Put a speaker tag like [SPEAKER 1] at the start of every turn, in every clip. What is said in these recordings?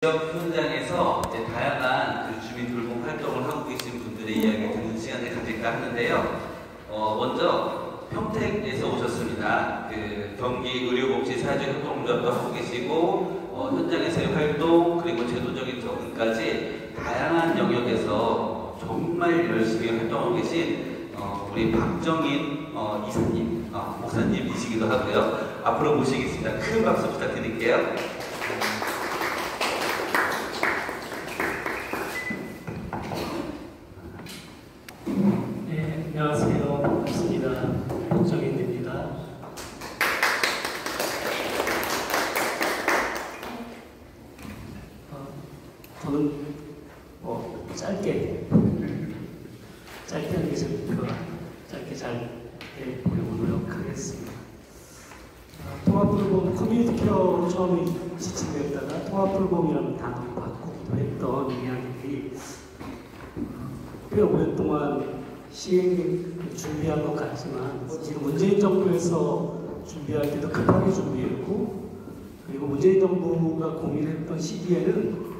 [SPEAKER 1] 지역 현장에서 이제 다양한 그 주민 돌봄 활동을 하고 계신 분들의 이야기 듣는 시간을 가질까 하는데요. 먼저 평택에서 오셨습니다. 그 경기 의료복지 사회적 협동조합도 하고 계시고 현장에서의 활동 그리고 제도적인 접근까지 다양한 영역에서 정말 열심히 활동하고 계신 우리 박정인 이사님, 목사님이시기도 하고요. 앞으로 모시겠습니다. 큰 박수 부탁드릴게요.
[SPEAKER 2] 안녕하세요. 반갑습니다. 박정인입니다. 저는 짧게 하는 게 제 목표라 짧게 잘 해보려고 노력하겠습니다. 통합돌봄 커뮤니티 케어로 처음에 지칭되었다가 통합돌봄이라는 단어를 바꾸기도 했던 이야기들이 꽤 오랫동안 준비한 것 같지만 지금 문재인 정부에서 준비할 때도 급하게 준비했고 그리고 문재인 정부가 고민했던 시기에는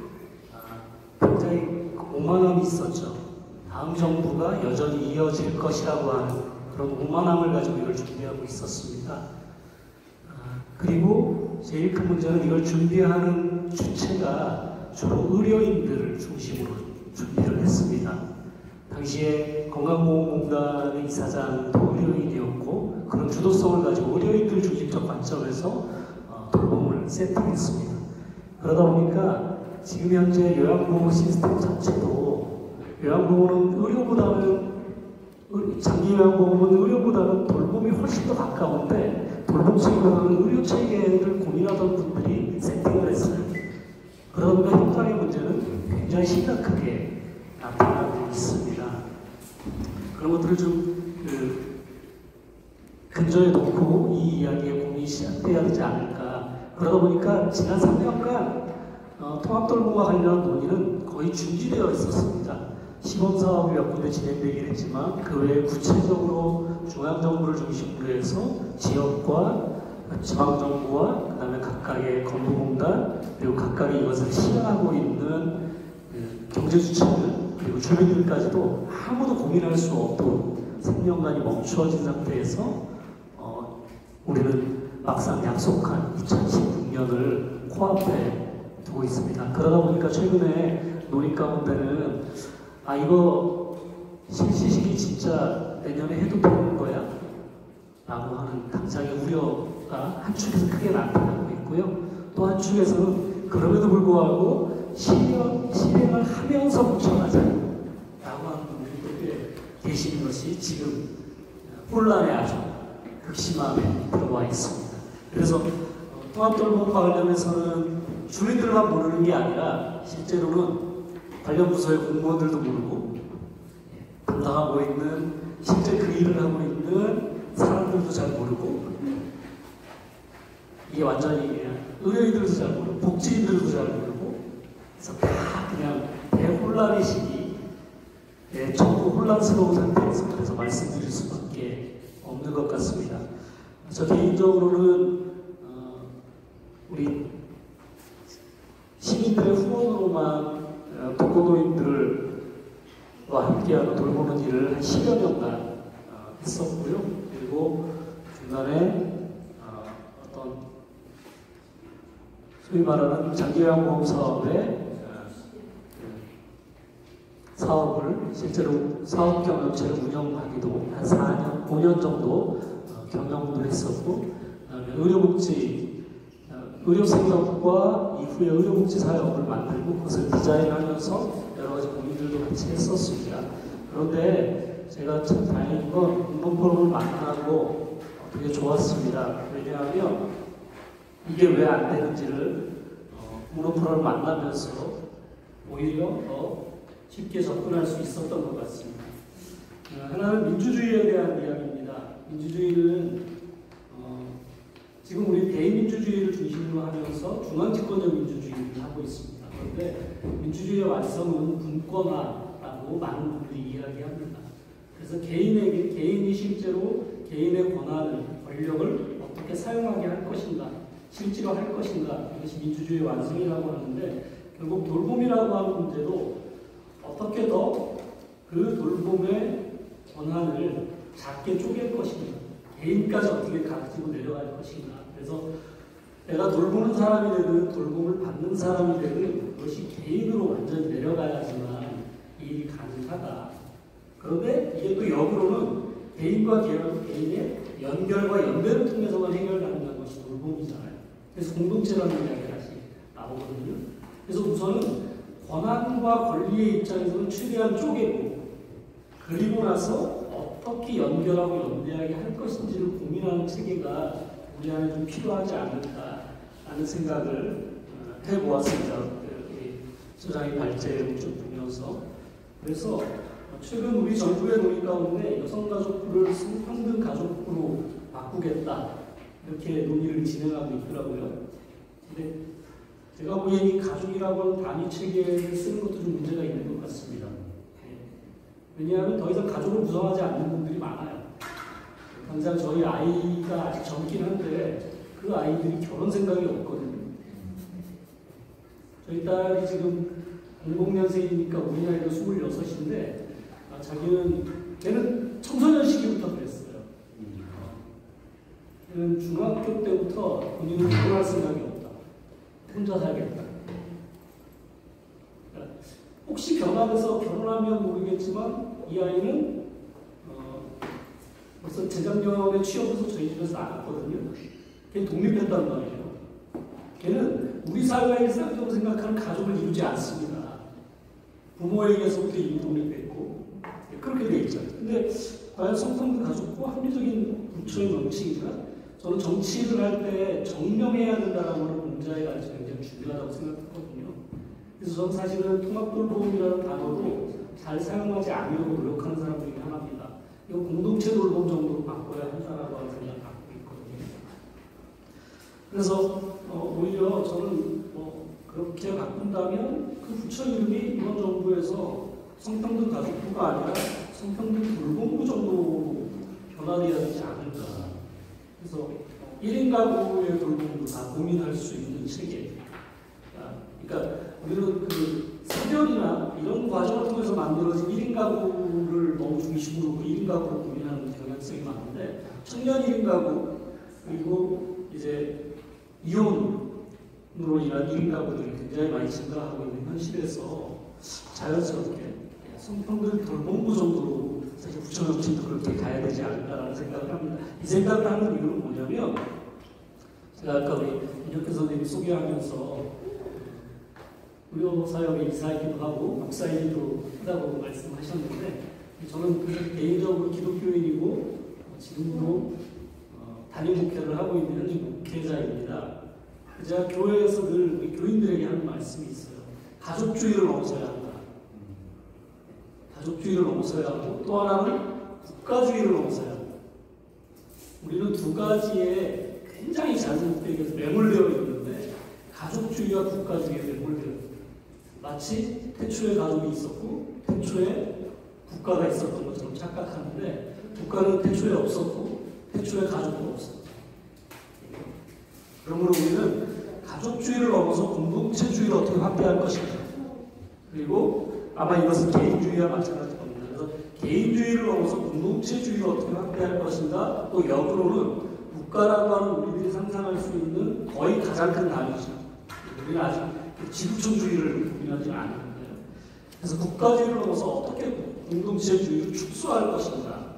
[SPEAKER 2] 굉장히 오만함이 있었죠. 다음 정부가 여전히 이어질 것이라고 하는 그런 오만함을 가지고 이걸 준비하고 있었습니다. 그리고 제일 큰 문제는 이걸 준비하는 주체가 주로 의료인들을 중심으로 준비를 했습니다. 당시에 건강보험공단의 이사장도 의료인이었고 그런 주도성을 가지고 의료인들 중심적 관점에서 돌봄을 세팅했습니다. 그러다 보니까 지금 현재 요양보호 시스템 자체도 장기 요양보험은 의료보다는 돌봄이 훨씬 더 가까운데 돌봄 측면으로는 의료 체계를 고민하던 분들이 세팅을 했어요. 그러다 보니까 현장의 문제는 굉장히 심각하게 나타나고 있습니다. 그런 것들을 좀 근저에 놓고 이 이야기에 고민이 시작돼야 되지 않을까. 그러다 보니까 지난 3년간 통합돌봄과 관련한 논의는 거의 중지되어 있었습니다. 시범사업이 몇 군데 진행되긴 했지만 그 외에 구체적으로 중앙정부를 중심으로 해서 지역과 지방정부와 그 다음에 각각의 건보공단 그리고 각각의 이것을 실현하고 있는 경제주체들 그리고 주민들까지도 아무도 고민할 수 없도록 3년간이 멈추어진 상태에서 우리는 막상 약속한 2016년을 코앞에 두고 있습니다. 그러다 보니까 최근에 논의 가운데는 이거 실시식이 진짜 내년에 해도 되는 거야? 라고 하는 당장의 우려가 한 축에서 크게 나타나고 있고요. 또 한 축에서는 그럼에도 불구하고 실행을 하면서 뭉쳐가자 라고 하는 분들이 꽤 계시는 것이 지금 혼란의 아주 극심함에 들어와 있습니다. 그래서 통합돌봄과 관련해서는 주민들만 모르는 게 아니라 실제로는 관련 부서의 공무원들도 모르고 담당하고 있는 실제 그 일을 하고 있는 사람들도 잘 모르고 이게 완전히 의료인들도 잘 모르고 복지인들도 잘 모르고 그래서 다 그냥 대혼란의 시기 전부 혼란스러운 상태에서 그래서 말씀드릴 수밖에 없는 것 같습니다. 저 개인적으로는 우리 시민들의 후원으로만 독거노인들과 함께하는 돌보는 일을 한 10여 년간 했었고요. 그리고 중간에 어떤 소위 말하는 장기요양보험 사업을 실제로 사업 경영체를 운영하기도 한 4년, 5년 정도 경영도 했었고 의료생명과 이후에 의료복지 사업을 만들고 그것을 디자인하면서 여러 가지 고민들도 같이 했었습니다. 그런데 제가 참 다행인 건 문노포럼을 만나고 되게 좋았습니다. 왜냐하면 이게 왜 안 되는지를 문노포럼을 만나면서 오히려 더 쉽게 접근할 수 있었던 것 같습니다. 하나는 민주주의에 대한 이야기입니다. 민주주의는 지금 우리 대의민주주의를 중심으로 하면서 중앙집권적 민주주의를 하고 있습니다. 그런데 민주주의의 완성은 분권화라고 많은 분들이 이야기합니다. 그래서 개인이 실제로 개인의 권한을, 권력을 어떻게 사용하게 할 것인가, 실제로 할 것인가, 이것이 민주주의 완성이라고 하는데 결국 돌봄이라고 하는 문제도 어떻게 더 그 돌봄의 권한을 작게 쪼갤 것인가, 개인까지 어떻게 가지고 내려갈 것인가. 그래서 내가 돌보는 사람이 되든 돌봄을 받는 사람이 되든 그것이 개인으로 완전히 내려가야지만 이 일이 가능하다. 그런데 이게 또 역으로는 개인과 개인의 연결과 연대를 통해서만 해결 가능한 것이 돌봄이잖아요. 그래서 공동체라는 이야기가 다시 나오거든요. 그래서 우선은 권한과 권리의 입장에서는 최대한 쪼개고, 그리고 나서 어떻게 연결하고 연대하게 할 것인지를 고민하는 체계가 우리 안에 좀 필요하지 않을까라는 생각을 해보았습니다. 우리 소장의 발제를 좀 보면서. 그래서 최근 우리 정부의 논의 가운데 여성가족부를 성평등 가족부로 바꾸겠다, 이렇게 논의를 진행하고 있더라고요. 근데 제가 보기엔 이 가족이라고 하는 단위 체계를 쓰는 것도 좀 문제가 있는 것 같습니다. 왜냐하면 더 이상 가족을 구성하지 않는 분들이 많아요. 당장 저희 아이가 아직 젊긴 한데 그 아이들이 결혼 생각이 없거든요. 저희 딸이 지금 00년생이니까 우리 나이가 26인데 걔는 청소년 시기부터 그랬어요. 걔는 중학교 때부터 본인은 결혼할 생각이 없다. 혼자 살겠다. 혹시 변화돼서 결혼하면 모르겠지만 이 아이는 벌써 재작년에 취업해서 저희 집에서 나갔거든요. 걔는 독립했단 말이에요. 걔는 우리 사회가 일상적으로 생각하는 가족을 이루지 않습니다. 부모에게서부터 이미 독립했고 그렇게 돼 있죠. 근데 과연 성평등 가족부 합리적인 부처의 명칭이지만 저는 정치를 할 때 정명해야 된다라고 하는 공자의 가르침이 굉장히 중요하다고 생각했거든요. 그래서 저는 사실은 통합돌봄이라는 단어도 잘 사용하지 않으려고 노력하는 사람 중에 하나입니다. 이거 공동체 돌봄 정도로 바꿔야 한다라고 하는 생각을 갖고 있거든요. 그래서 오히려 저는 그렇게 바꾼다면 그 부처 이름이 이번 정부에서 성평등 가족부가 아니라 성평등 돌봄부 정도로 변화되어야 되지 않을까. 그래서 1인 가구의 돌봄도 다 고민할 수 있는 체계. 그러니까 우리는 그 사별이나 이런 과정을 통해서 만들어진 1인 가구를 너무 중심으로 1인 가구를 고민하는 경향성이 많은데, 청년 1인 가구, 그리고 이제 이혼으로 인한 1인 가구들이 굉장히 많이 증가하고 있는 현실에서 자연스럽게 성평등 돌봄부 정도로 사실 부처 정치도 그렇게 가야 되지 않을까라는 생각을 합니다. 이 생각을 하는 이유는 뭐냐면, 제가 아까 우리 윤혁현 선생님이 소개하면서 의료사역에 이사이기도 하고 목사이기도 하다고 말씀하셨는데, 저는 개인적으로 기독교인이고 지금도 단임 목회를 하고 있는 현직 목회자입니다. 제가 교회에서 늘 교인들에게 하는 말씀이 있어요. 가족주의를 넘어서야 한다. 가족주의를 넘어서야 하고, 또 하나는 국가주의를 넘어서야 한다. 우리는 두 가지에 굉장히 자연스럽게 매몰되어 있는데, 가족주의와 국가주의에 매몰되어 있습니다. 마치 태초에 가족이 있었고 태초에 국가가 있었던 것처럼 착각하는데, 국가는 태초에 없었고 태초에 가족도 없었다. 그러므로 우리는 가족주의를 넘어서 공동체주의를 어떻게 확대할 것인가, 그리고 아마 이것은 개인주의와 마찬가지일 겁니다. 그래서 개인주의를 넘어서 공동체주의를 어떻게 확대할 것인가, 또 역으로는 국가라고 하는 우리들이 상상할 수 있는 거의 가장 큰 단위죠. 우리는 아직 지구촌주의를 고민하지 않는데요. 그래서 국가주의를 넘어서 어떻게 공동체주의를 축소할 것인가.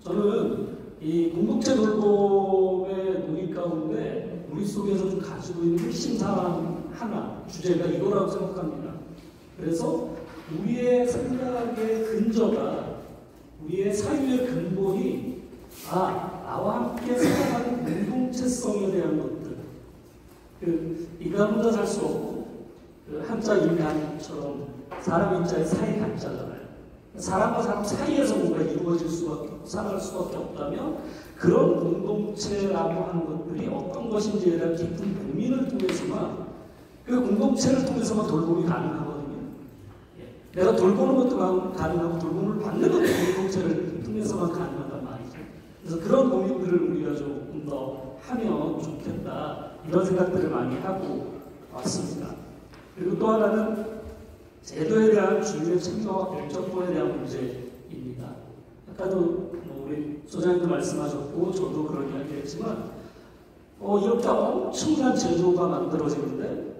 [SPEAKER 2] 저는 이 공동체 돌봄의 논의 가운데 우리 속에서 좀 가지고 있는 핵심 사안 하나, 주제가 이거라고 생각합니다. 그래서 우리의 생각의 근저가, 우리의 사유의 근본이 나와 함께 살아가는 공동체성에 대한 것들. 인간 혼자 살 수 없고, 한자 인간처럼 사람 인자의 사이 한자잖아요. 사람과 사람 사이에서 뭔가 이루어질 수밖에, 살아갈 수밖에 없다면, 그런 공동체라고 하는 것들이 어떤 것인지에 대한 깊은 고민을 통해서만, 그 공동체를 통해서만 돌봄이 가능하거든요. 내가 돌보는 것도 가능하고 돌봄을 받는 것도 공동체를 통해서만 가능하단 말이죠. 그래서 그런 고민들을 우리가 조금 더 하면 좋겠다, 이런 생각들을 많이 하고 왔습니다. 그리고 또 하나는 제도에 대한 주민의 참여와 결정권에 대한 문제입니다. 아까도 우리 소장님도 말씀하셨고 저도 그런 이야기 했지만 이렇게 엄청난 제도가 만들어지는데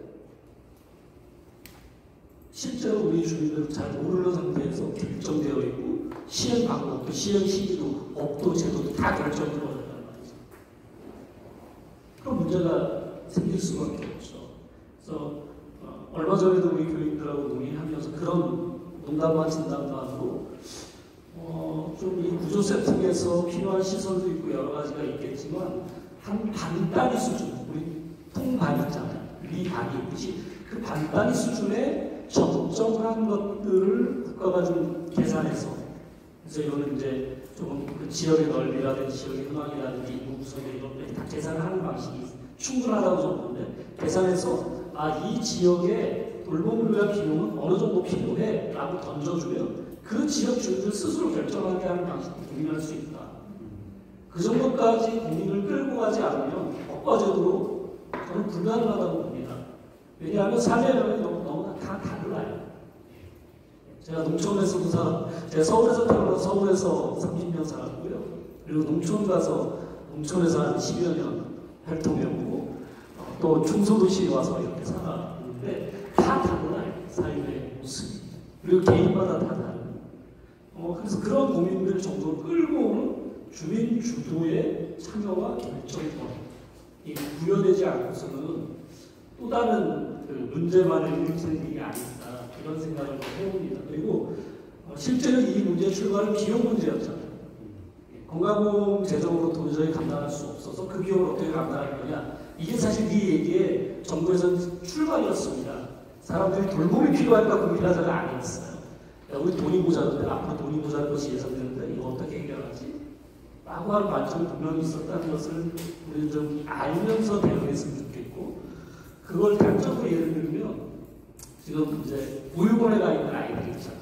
[SPEAKER 2] 실제로 우리 주민들은 잘 모르는 상태에서 결정되어 있고 시행 방법도 시행 시기도 법도 제도도 다 결정되어 있다는 말이죠. 그런 문제가 생길 수밖에 없죠. 그래서 얼마 전에도 우리 교인들하고 논의하면서 그런 농담과 진담도 하고 좀 이 구조 세팅에서 필요한 시설도 있고 여러 가지가 있겠지만 한 반단위 수준, 우리 통반 있잖아요. 리반이 있듯이 그 반단위 수준의 적정한 것들을 국가가 좀 계산해서, 그래서 이거는 이제 조금 그 지역의 넓이라든지 지역의 흥황이라든지 인구 구성이 이런 것들이 다 계산을 하는 방식이 충분하다고 저보는데, 계산해서 이 지역의 돌봄을 위한 비용은 어느 정도 필요해 라고 던져주면 그 지역 주민들 스스로 결정하게 하는 방식을 고민할 수 있다. 그 정도까지 고민을 끌고 가지 않으면 법과 제도로 저는 불가능하다고 봅니다. 왜냐하면 삶의 면이 너무나 다 달라요. 제가 농촌에서도 제가 서울에서 태어나서 서울에서 30년 살았고요. 그리고 농촌 가서 농촌에서 한 10여 년 활동해오고 또 중소도시에 와서 이렇게 살았는데 다 달라요. 삶의 모습이. 그리고 개인마다 다 다르고. 그래서 그런 고민들을 정도 끌고 오는 주민 주도의 참여와 결정권이 부여되지 않고서는 또 다른 문제만을 일으키는 일이 아니다. 이런 생각을 해봅니다. 그리고 실제로 이 문제의 출발은 비용 문제였잖아요. 건강보험 재정으로 도저히 감당할 수 없어서 그 비용을 어떻게 감당할 거냐. 이게 사실 이 얘기의 정부에서는 출발이었습니다. 사람들이 돌봄이 필요할까 고민하자가 아니었어요. 우리 돈이 모자른데 앞으로 돈이 모자랄 것이 예상되는데 이거 어떻게 해결하지? 라고 하는 관점이 분명히 있었다는 것을 우리는 좀 알면서 대응했으면 좋겠고, 그걸 단적으로 예를 들면 지금 이제 보육원에 가 있는 아이들이 있잖아요.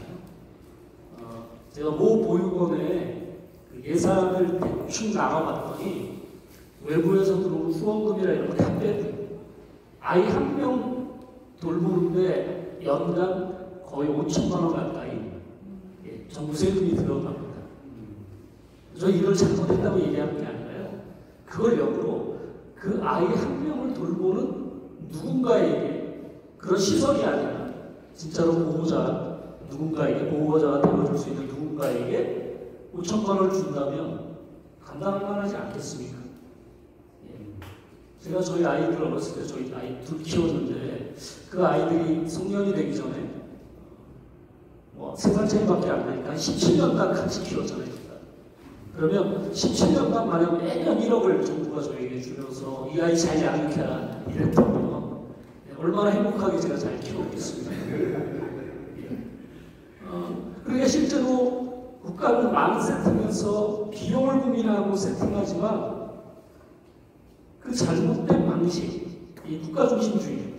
[SPEAKER 2] 제가 모 보육원에 예산을 대충 나가봤더니 외부에서 들어온 후원금이라 이런 거 다 빼고 아이 한 명 돌보는데 연간 거의 5천만 원 가까이 정부 세금이 들어갑니다. 저 이걸 잘못했다고 얘기하는 게 아니라요. 그걸 역으로 그 아이 한 명을 돌보는 누군가에게, 그런 시설이 아니라 진짜로 보호자 누군가에게, 보호자가 되어줄 수 있는 누군가에게 5천만 원을 준다면 감당할 만하지 않겠습니까? 제가 저희 아이들 어렸을 때 저희 아이 둘 키웠는데 그 아이들이 성년이 되기 전에 3살 차이밖에 안 나니까 17년간 같이 키웠잖아요. 그러면 17년간 만약 매년 1억을 정부가 저에게 주면서 이 아이 잘 양육해라 이랬다면 얼마나 행복하게 제가 잘 키웠겠습니까? 그러니까 실제로 국가는 많은 세팅에서 비용을 고민하고 세팅하지만 그 잘못된 방식, 이 국가중심주의,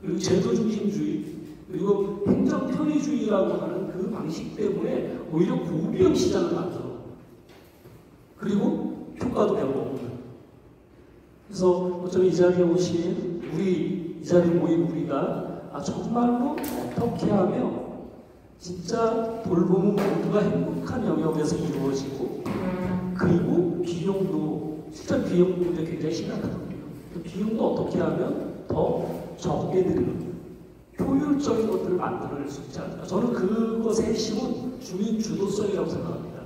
[SPEAKER 2] 그리고 제도중심주의, 그리고 행정편의주의라고 하는 그 방식 때문에 오히려 고비용 시장을 만들어. 그리고 효과도 별로 없는. 그래서 어쩌면 이 자리에 오신 이 자리에 모인 우리가 정말로 어떻게 하면 진짜 돌봄은 모두가 행복한 영역에서 이루어지고, 그리고 비용도 실제 비용 문제 굉장히 심각하거든요. 그 비용도 어떻게 하면 더 적게 들는 효율적인 것들을 만들어낼 수 있지 않을까. 저는 그것의 핵심은 주민 주도성이라고 생각합니다.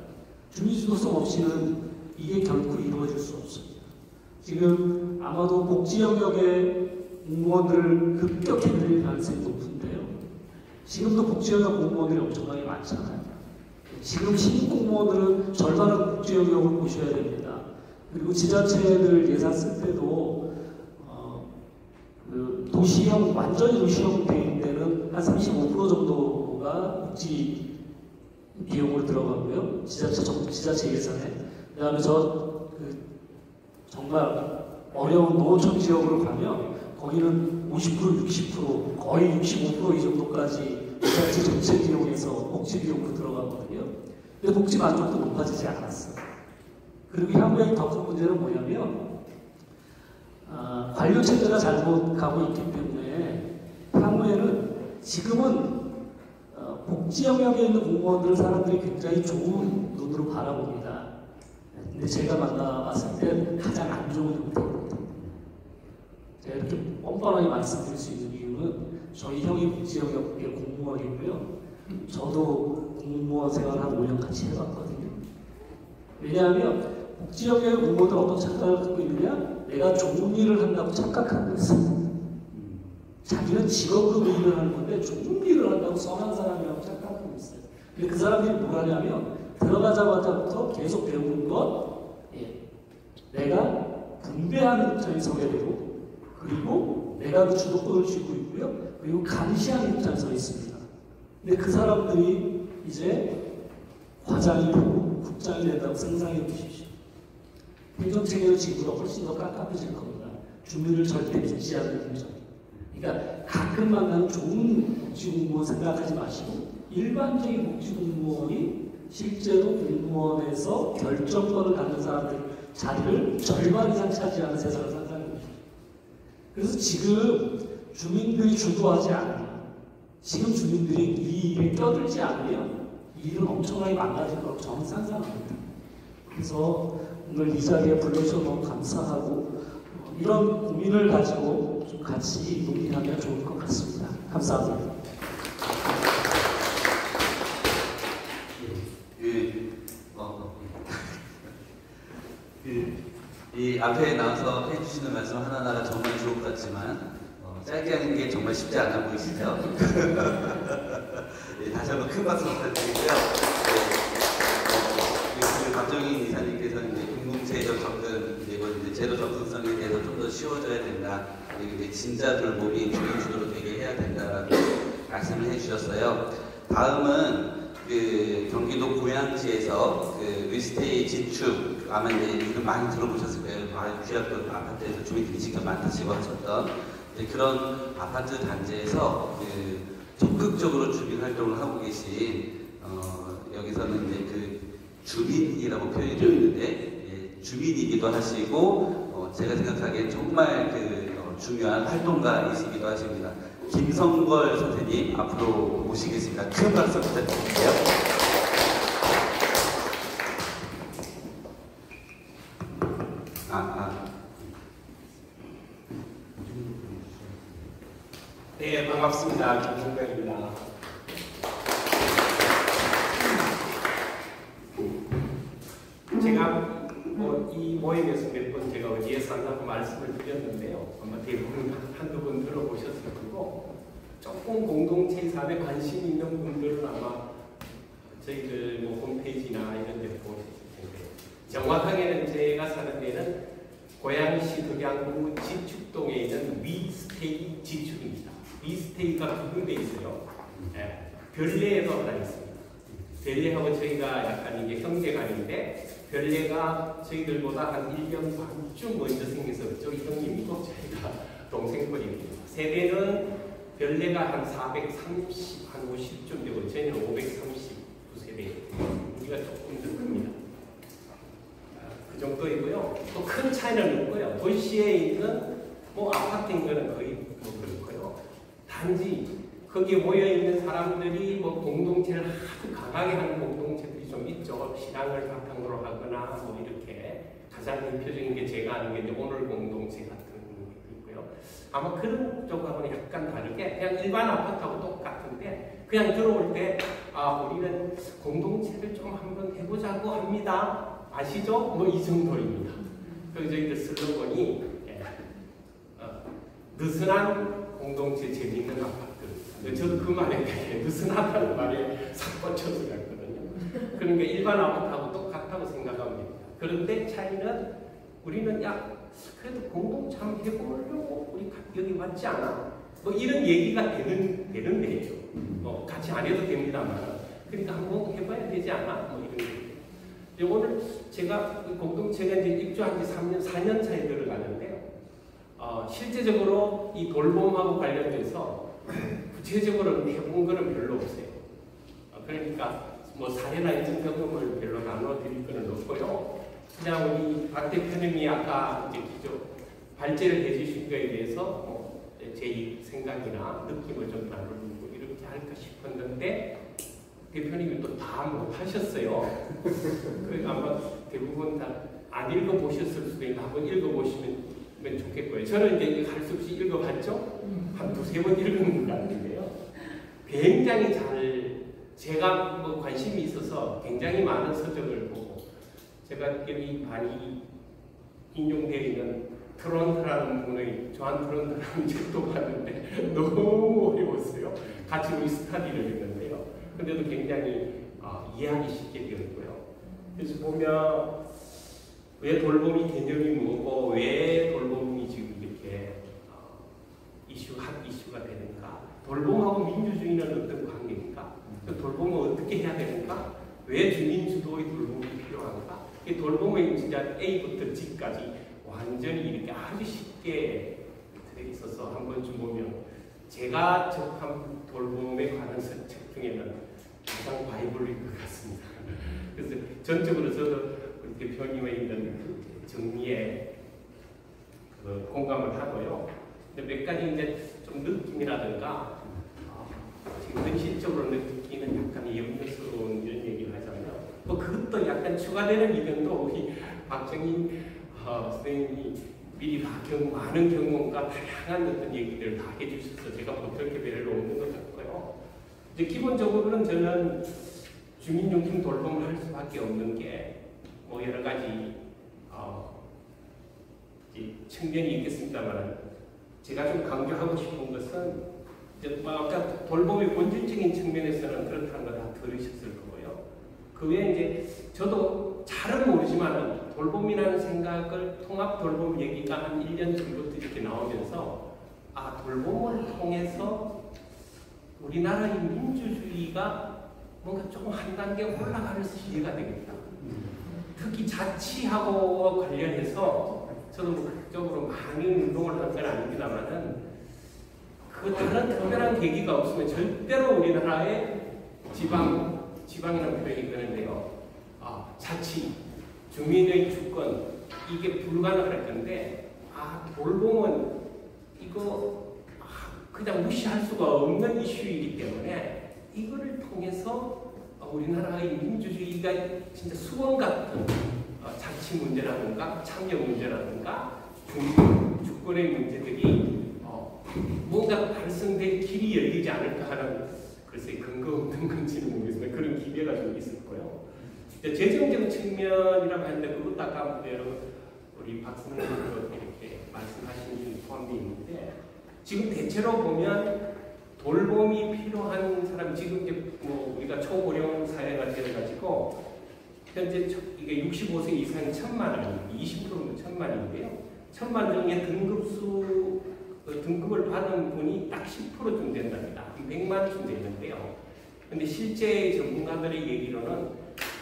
[SPEAKER 2] 주민 주도성 없이는 이게 결코 이루어질 수 없습니다. 지금 아마도 복지 영역의 공무원들을 급격히 늘릴 가능성이 높은데요. 지금도 복지 영역 공무원들이 엄청나게 많잖아요. 지금 신입 공무원들은 절반은 복지 영역을 보셔야 됩니다. 그리고 지자체들 예산 쓸 때도 도시형, 완전히 도시형 대행되는 한 35% 정도가 복지 비용으로 들어가고요. 지자체 예산에. 그 다음에 정말 어려운 농어촌 지역으로 가면 거기는 50%, 60%, 거의 65% 이 정도까지 지자체 전체 비용에서 복지 비용으로 들어가거든요. 근데 복지 만족도 높아지지 않았어요. 그리고 향후에 더 큰 문제는 뭐냐면 관료 체제가 잘못 가고 있기 때문에 향후에 반면에는 지금은 복지 영역에 있는 공무원들을 사람들이 굉장히 좋은 눈으로 바라봅니다. 근데 제가 만나봤을 때 가장 안 좋은 형태입니다. 제가 이렇게 뻔뻔하게 말씀드릴 수 있는 이유는 저희 형이 복지 영역의 공무원이고요. 저도 공무원 생활 한 5년 같이 해봤거든요. 왜냐하면 복지 영역의 공무원들 어떤 착각을 갖고 있느냐? 내가 좋은 일을 한다고 착각하고 있어요. 자기는 직업으로 일을 하는 건데 좋은 일을 한다고 선한 사람이라고 착각하고 있어요. 근데 그 사람들이 뭘 하냐면 들어가자마자부터 계속 배우는 것, 내가 분배하는 입장에 서게 되고, 그리고 내가 그 주도권을 쥐고 있고요. 그리고 감시하는 입장에 서 있습니다. 근데 그 사람들이 이제 과장이 되고 국장이 된다고 상상해 보십시오. 행정체계의 지구가 훨씬 더 깝깝해질 겁니다. 주민을 절대 믿지 않는 행정. 그러니까 가끔 만나는 좋은 복지공무원 생각하지 마시고 일반적인 복지공무원이 실제로 공무원에서 결정권을 갖는 사람들 자리를 절반 이상 차지하는 세상을 상상해 보십시오. 그래서 지금 주민들이 주도하지 않으면, 지금 주민들이 이 일에 껴들지 않으면 이 일은 엄청나게 망가질 거라고 저는 상상합니다. 그래서 오늘 이 자리에 불러주셔서 너무 감사하고 이런 고민을 가지고 좀 같이 논의하면 좋을 것 같습니다. 감사합니다.
[SPEAKER 1] 이 앞에 나와서 해주시는 말씀 하나하나가 정말 좋을 것 같지만 짧게 하는 게 정말 쉽지 않아 보이시죠? 다시 한번 큰 박수 부탁드리고요. 박정희 이사님께서는 이제 공동체적 접근, 그리고 이제 제도 접근성에 대해서 좀 더 쉬워져야 된다. 그리고 이제 진짜 돌봄이 주민 주도로 되게 해야 된다라고 말씀을 해주셨어요. 다음은 그 경기도 고양시에서 그 위스테이 진축, 아마 이제 이거 많이 들어보셨을 거예요. 구약동 아파트에서 주민들이 직접 맡으시고 하셨던 그런 아파트 단지에서 그 적극적으로 주민 활동을 하고 계신 여기서는 이제 그 주민이라고 표현이 되어 있는데 주민이기도 하시고 제가 생각하기엔 정말 그 중요한 활동가이시기도 하십니다. 김성걸 선생님 앞으로 모시겠습니다. 큰 박수 부탁드릴게요.
[SPEAKER 3] 네, 반갑습니다. 김성걸입니다. 제가 이 모임에서 몇 번 제가 어디에 산다고 말씀을 드렸는데요. 아마 대부분 한두 번 들어보셨을 거고, 조금 공동체 사업에 관심 있는 분들은 아마 저희들 홈페이지나 이런 데 보셨을 텐데, 정확하게는 제가 사는 데는 고양시 덕양구 지축동에 있는 위스테이 지축입니다. 위스테이가 두 군데 있어요. 네, 별내에도 하나 있습니다. 별내하고 저희가 약간 이게 형제간인데, 별내가 저희들보다 한 1년 반쯤 먼저 생겨서 저희 형님이고 저희가 동생뻘입니다. 세대는 별내가 한 430, 한 50쯤 되고 저희는 539세대. 우리가 조금 더 큽니다. 그 정도이고요. 또 큰 차이는 없고요. 도시에 있는 아파트인 거는 거의 그렇고요. 단지 거기에 모여있는 사람들이 공동체를 아주 강하게 하는 공동체들이 좀 있죠. 신앙을 바탕으로 하거나 이렇게 가장 대표적인 게 제가 아는 게 오늘 공동체 같은 게 있고요. 아마 그런 쪽하고는 약간 다르게 그냥 일반 아파트하고 똑같은데 그냥 들어올 때 우리는 공동체를 좀 한번 해보자고 합니다. 아시죠? 이 정도입니다. 그래서 저희들 슬로건이 느슨한 공동체 재밌는 아파트. 저도 그 말에 되게 느슨하다는 말에 싹 꽂혀서 갔거든요. 그러니까 일반 아파트하고 똑같다고 생각합니다. 그런데 차이는 우리는 그래도 공동체 한번 해보려고 우리 여기 왔지 않아? 이런 얘기가 되는 데예요. 같이 안 해도 됩니다만. 그러니까 한번 해봐야 되지 않아? 이런 얘기. 오늘 제가 공동체가 이제 입주한 지 4년 차에 들어가는데요. 실제적으로 이 돌봄하고 관련돼서 구체적으로 해본 거는 별로 없어요. 그러니까 사례나 이런 경험을 별로 나눠드릴 거는 없고요. 그냥 우리 박 대표님이 아까 이제 기존 발제를 해주신 거에 대해서 제 생각이나 느낌을 좀 나누고 이렇게 할까 싶었는데 대표님이 또 다 못하셨어요. 그러니까 아마 대부분 다 안 읽어보셨을 수도 있는데 한번 읽어보시면 좋겠고요. 저는 이제 할 수 없이 읽어봤죠. 한 두세 번 읽은 것 같은데요. 굉장히 제가 뭐 관심이 있어서 굉장히 많은 서적을 보고 제가 여기 많이 인용되어 있는 트론트라는 분의 조한 트론트라는 책도 봤는데 너무 어려웠어요. 같이 우리 스터디를 했는데요. 근데도 굉장히 이해하기 쉽게 되었고요. 그래서 보면 왜 돌봄이 개념이 뭐고 왜 돌봄이 지금 이렇게 핫 이슈가 되는가? 돌봄하고 민주주의는 어떤 관계인가? 돌봄은 어떻게 해야 되는가? 왜 주민주도의 돌봄이 필요한가? 이 돌봄의 진짜 A부터 G까지 완전히 이렇게 아주 쉽게 돼 있어서 한 번쯤 보면 제가 접한 돌봄에 관한 책 중에는 가장 바이블일 것 같습니다. 그래서 전적으로 저도 우리 대표님의 있는 정리에 공감을 하고요. 근데 몇 가지 이제 좀 느낌이라든가 지금 현실적으로 느끼는 약간 염려스러운 이런 얘기를 하자면 뭐 그것도 약간 추가되는 의견도 우리 박정희 선생님이 미리 다 많은 경험과 다양한 어떤 얘기들을 다 해주셔서 제가 그렇게 배를 놓는 것 같고요. 이제 기본적으로는 저는 주민용품 돌봄을 할 수밖에 없는 게 뭐 여러 가지 측면이 있겠습니다만 제가 좀 강조하고 싶은 것은 이제 뭐 아까 돌봄의 본질적인 측면에서는 그렇다는 거 다 들으셨을 거고요. 그 외에 이제 저도 잘은 모르지만 돌봄이라는 생각을 통합 돌봄 얘기가 한 1년 전부터 이렇게 나오면서 돌봄을 통해서 우리나라의 민주주의가 뭔가 조금 한 단계 올라가는 시기가 되겠다. 특히 자치하고 관련해서 저도 극적으로 많은 운동을 한 건 아닙니다만은 그 다른 특별한 계기가 없으면 절대로 우리나라의 지방이라는 표현이 있는데요. 자치, 주민의 주권 이게 불가능할 건데 돌봄은 이거 그냥 무시할 수가 없는 이슈이기 때문에 이거를 통해서 우리나라의 민주주의가 진짜 수원 같은 자치 문제라든가 참여 문제라든가 주권의 문제들이 뭔가 달성될 길이 열리지 않을까 하는 글쎄 근거 없는 건지는 모르겠지만 그런 기대가 좀 있을 거예요. 재정적 측면이라고 하는데 그것도 아까 우리 박 선생님도 이렇게 말씀하신 게 포함되어 있는데 지금 대체로 보면 돌봄이 필요한 사람 지금 이제 뭐 우리가 초고령 사회가 되어가지고 현재 이게 65세 이상이 1,000만, 20%는 1,000만인데요. 1,000만 중에 등급을 받은 분이 딱 10%쯤 된답니다. 100만쯤 되는데요. 근데 실제 전문가들의 얘기로는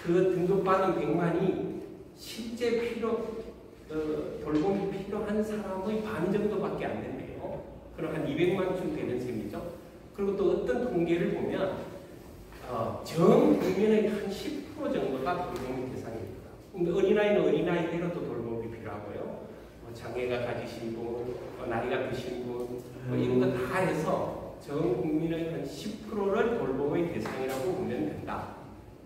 [SPEAKER 3] 그 등급받은 100만이 실제 돌봄이 필요한 사람의 반 정도밖에 안 된대요. 그럼 한 200만쯤 되는 셈이죠. 그리고 또 어떤 통계를 보면 전 국민의 한 10% 정도가 돌봄의 대상입니다. 근데 어린아이는 어린아이대로 또 돌봄이 필요하고요. 장애가 가지신 분, 나이가 드신 분, 이런 거 다 해서 전 국민의 한 10%를 돌봄의 대상이라고 보면 된다.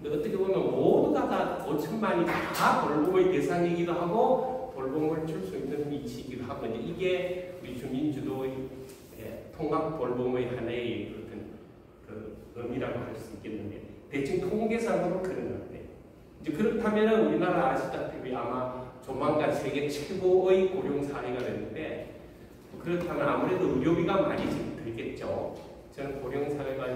[SPEAKER 3] 근데 어떻게 보면 모두가 다 5천만이 다 돌봄의 대상이기도 하고 돌봄을 줄 수 있는 위치이기도 하고 이게 우리 주민주도의 통합 돌봄의 하나의 어떤 의미라고 할 수 있겠는데 대충 통계상으로 그런 건데 이제 그렇다면 우리나라 아시다시피 아마 조만간 세계 최고의 고령 사회가 되는데 그렇다면 아무래도 의료비가 많이 들겠죠. 저는 고령 사회가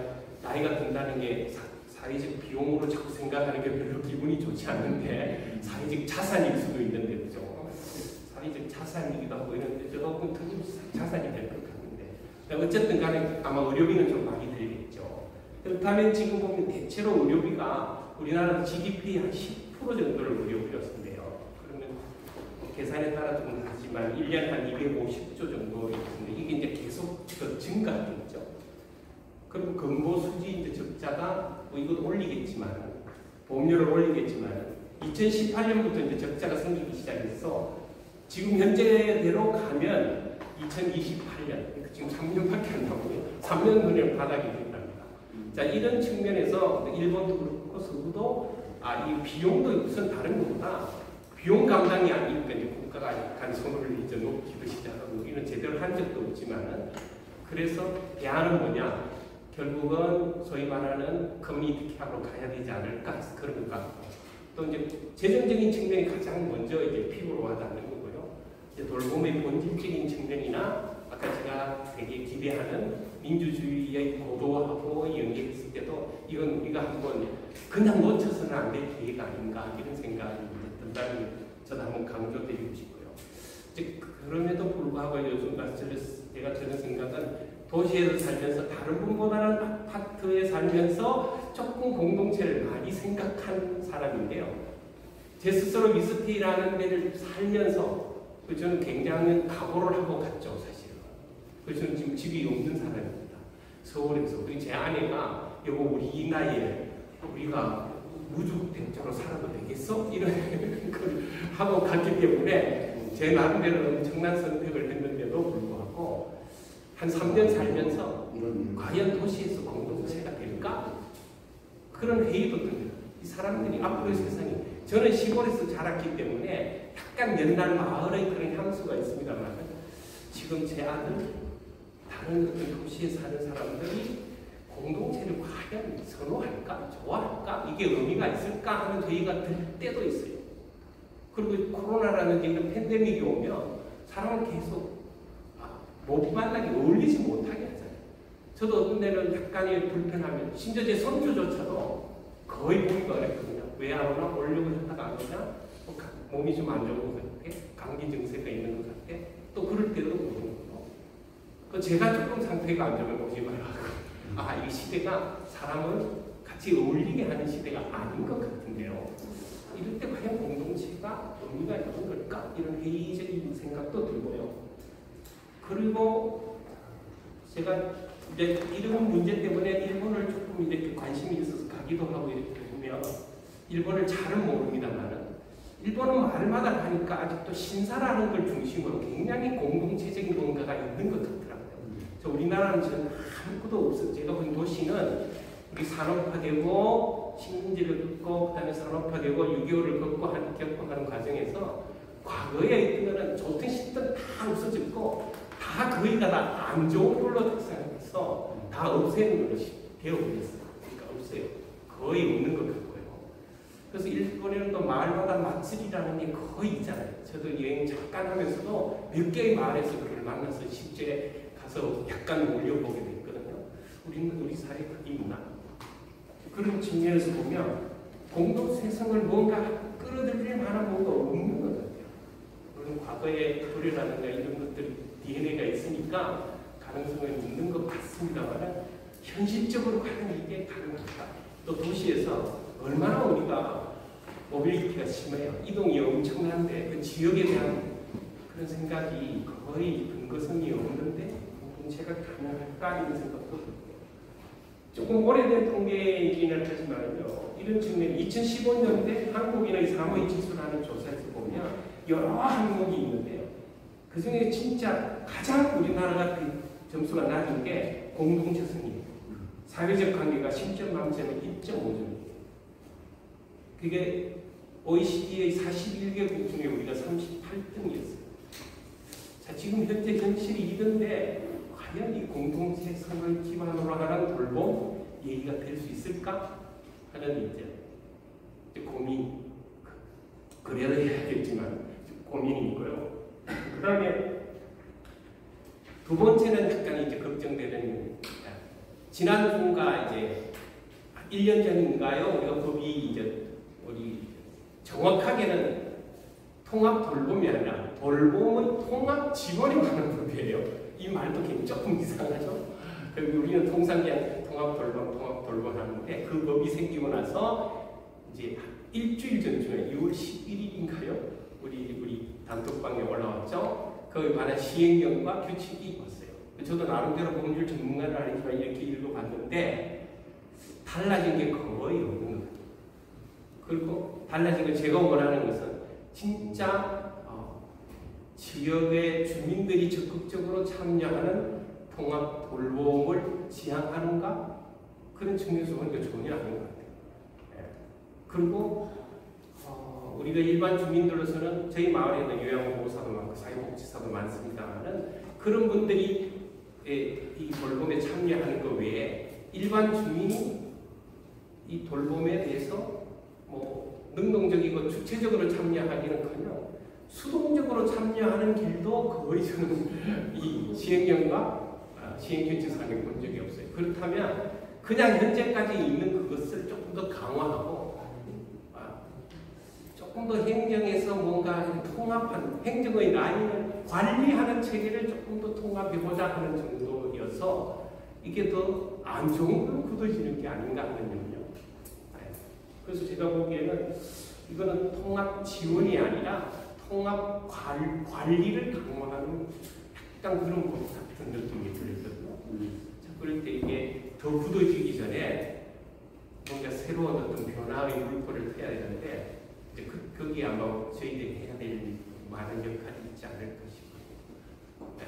[SPEAKER 3] 나이가 든다는 게 사회적 비용으로 자꾸 생각하는 게 별로 기분이 좋지 않는데 사회적 자산일 수도 있는데 그죠? 사회적 자산이기도 하고 이런데 조금 특급 자산이 될 것 같은데 어쨌든 간에 아마 의료비는 좀 많이 들겠죠. 그렇다면 지금 보면 대체로 의료비가 우리나라 GDP의 한 10% 정도를 의료비로 쓴대요. 그러면 계산에 따라 좀 다르지만 1년 한 250조 정도 있는데 이게 이제 계속 증가되겠죠. 그리고 근보 수지 이제 적자가 뭐 이것도 올리겠지만 보험료를 올리겠지만 2018년부터 이제 적자가 생기기 시작해서 지금 현재대로 가면 2028년, 지금 3년밖에 안 남았고요. 3년 후에 바닥이 된답니다. 자, 이런 측면에서 일본도 그렇고 서구도 이 비용도 우선 다른 것보다 비용 감당이 아니니까 이제 국가가 간섭을 이제 높이기 시작하고 이런 제대로 한 적도 없지만은 그래서 대안은 뭐냐? 결국은 소위 말하는 커뮤니티 캡으로 가야 되지 않을까 그런 것 같고 또 이제 재정적인 측면이 가장 먼저 이제 피부로 와닿는 거고요. 이제 돌봄의 본질적인 측면이나 아까 제가 되게 기대하는 민주주의의 고도하고 연계했을 때도 이건 우리가 한번 그냥 놓쳐서는 안 될 기회가 아닌가 이런 생각이 든다는 걸 저도 한번 강조드리고 싶고요. 이제 그럼에도 불구하고 요즘 제가 드는 생각은 도시에서 살면서 다른 분보다는 아파트에 살면서 조금 공동체를 많이 생각한 사람인데요. 제 스스로 미스테이라는 데를 살면서 저는 굉장히 각오를 하고 갔죠, 사실은. 그래서 저는 지금 집이 없는 사람입니다. 서울에서. 그리고 제 아내가 여보 우리 이 나이에 우리가 무주택자로 살아도 되겠어? 이런 걸 하고 갔기 때문에 제 나름대로 엄청난 선택을 했는데도 불구하고 한 3년 살면서 과연 도시에서 공동체가 될까? 그런 회의도 듭니다. 이 사람들이 앞으로의 세상이 저는 시골에서 자랐기 때문에 약간 옛날 마을의 그런 향수가 있습니다만 지금 제 아들 다른 어떤 도시에 사는 사람들이 공동체를 과연 선호할까? 좋아할까? 이게 의미가 있을까? 하는 회의가 들 때도 있어요. 그리고 코로나라는 이런 팬데믹이 오면 사람을 계속 못 만나게 어울리지 못하게 하잖아요. 저도 어떤 데는 약간의 불편하면 심지어 제 손주조차도 거의 보기가 어렵거든요. 왜 안 오나? 오려고 했다가 안 오냐? 몸이 좀 안 좋은 것 같아? 감기 증세가 있는 것 같아? 또 그럴 때도 보는 거고 제가 조금 상태가 안 좋으면 오지 말라고 이 시대가 사람을 같이 어울리게 하는 시대가 아닌 것 같은데요. 이럴 때 과연 공동체가 의미가 있는 걸까? 이런 회의적인 생각도 들고요. 그리고 제가 이제 이런 문제 때문에 일본을 조금 이렇게 관심이 있어서 가기도 하고 이렇게 보면 일본을 잘은 모릅니다만은 일본은 말마다 가니까 아직도 신사라는 걸 중심으로 굉장히 공동체적인 뭔가가 있는 것 같더라고요. 우리나라는 저는 아무것도 없어요. 제가 본 도시는 우리 산업화되고 식민지를 걷고 그다음에 산업화되고 6.25를 겪고 하는 과정에서 과거에 있던 거는 좋든 싫든 다 없어졌고 다 거의가 다 안 좋은 걸로 특성해서 다 없애는 걸로 되어버렸어요. 그러니까 없어요. 거의 없는 것 같고요. 그래서 일본에는 또 마을마다 맛집이라는 게 거의 있잖아요. 저도 여행 잠깐 하면서도 몇 개의 마을에서 그를 만나서 실제 가서 약간 올려보게 됐거든요. 우리 사회 그게 있나? 그런 측면에서 보면 공동체성을 뭔가 끌어들일 만한 뭔가 없는 것 같아요. 물론 과거의 도래라든가 이런 것들이 DNA가 있으니까 가능성은 있는 것 같습니다만 현실적으로 과연 이게 가능할까? 또 도시에서 얼마나 우리가 모빌리티가 심해요. 이동이 엄청난데 그 지역에 대한 그런 생각이 거의 근거성이 없는데 공동체가 가능할까? 이런 생각도 들고요. 조금 오래된 통계이기는 하지만요. 이런 측면 2015년대 한국인의 사무의 지수라는 조사에서 보면 여러 항목이 있는데요. 그 중에 진짜 가장 우리나라가 그 점수가 낮은 게 공동체성이에요. 사회적 관계가 10점 만점에 1.5점이에요. 그게 OECD의 41개국 중에 우리가 38등이었어요. 자, 지금 현재 현실이 이런데 과연 이 공동체성을 기반으로 하는 돌봄 얘기가 될 수 있을까 하는 이제 고민. 그래야 해야겠지만 고민이 있고요. 그 다음에 두 번째는 약간 이제 걱정되는 지난주가 이제 1년 전인가요? 우리가 법이 이제 우리 정확하게는 통합 돌봄이 아니라 돌봄의 통합 지원이 많은 법이에요. 이 말도 조금 이상하죠? 우리는 통상 그냥 통합 돌봄 하는데 그 법이 생기고 나서 이제 일주일 전쯤에 6월 11일인가요? 우리 단톡방에 올라왔죠. 거기에 관한 시행령과 규칙이 있었어요. 저도 나름대로 법률 전문가는 아니지만 이렇게 읽어봤는데 달라진 게 거의 없는 것 같아요. 그리고 달라진 걸 제가 원하는 것은 진짜 지역의 주민들이 적극적으로 참여하는 통합 돌봄을 지향하는가? 그런 측면에서 보니까 전혀 아닌 것 같아요. 예. 그리고 우리가 일반 주민들로서는 저희 마을에는 요양보호사도 많고 사회복지사도 많습니다만은 그런 분들이 이 돌봄에 참여하는 것 외에 일반 주민이 이 돌봄에 대해서 뭐 능동적이고 주체적으로 참여하기는커녕 수동적으로 참여하는 길도 거의 저는 이 시행령과 시행규칙상에 본 적이 없어요. 그렇다면 그냥 현재까지 있는 그것을 조금 더 강화하고 조금 더 행정에서 뭔가 통합하는 행정의 라인을 관리하는 체계를 조금 더 통합해보자 하는 정도여서 이게 더 안 좋은 걸 굳어지는 게 아닌가 하는 염려. 그래서 제가 보기에는 이거는 통합 지원이 아니라 통합 관리를 강화하는 약간 그런 것 같은 느낌이 들거든요. 그럴 때 이게 더 굳어지기 전에 뭔가 새로운 어떤 변화의 물꼬를 트야 되는데 이제 거기에 아마 저희들이 해야 될 많은 역할이 있지 않을까 싶어요. 네.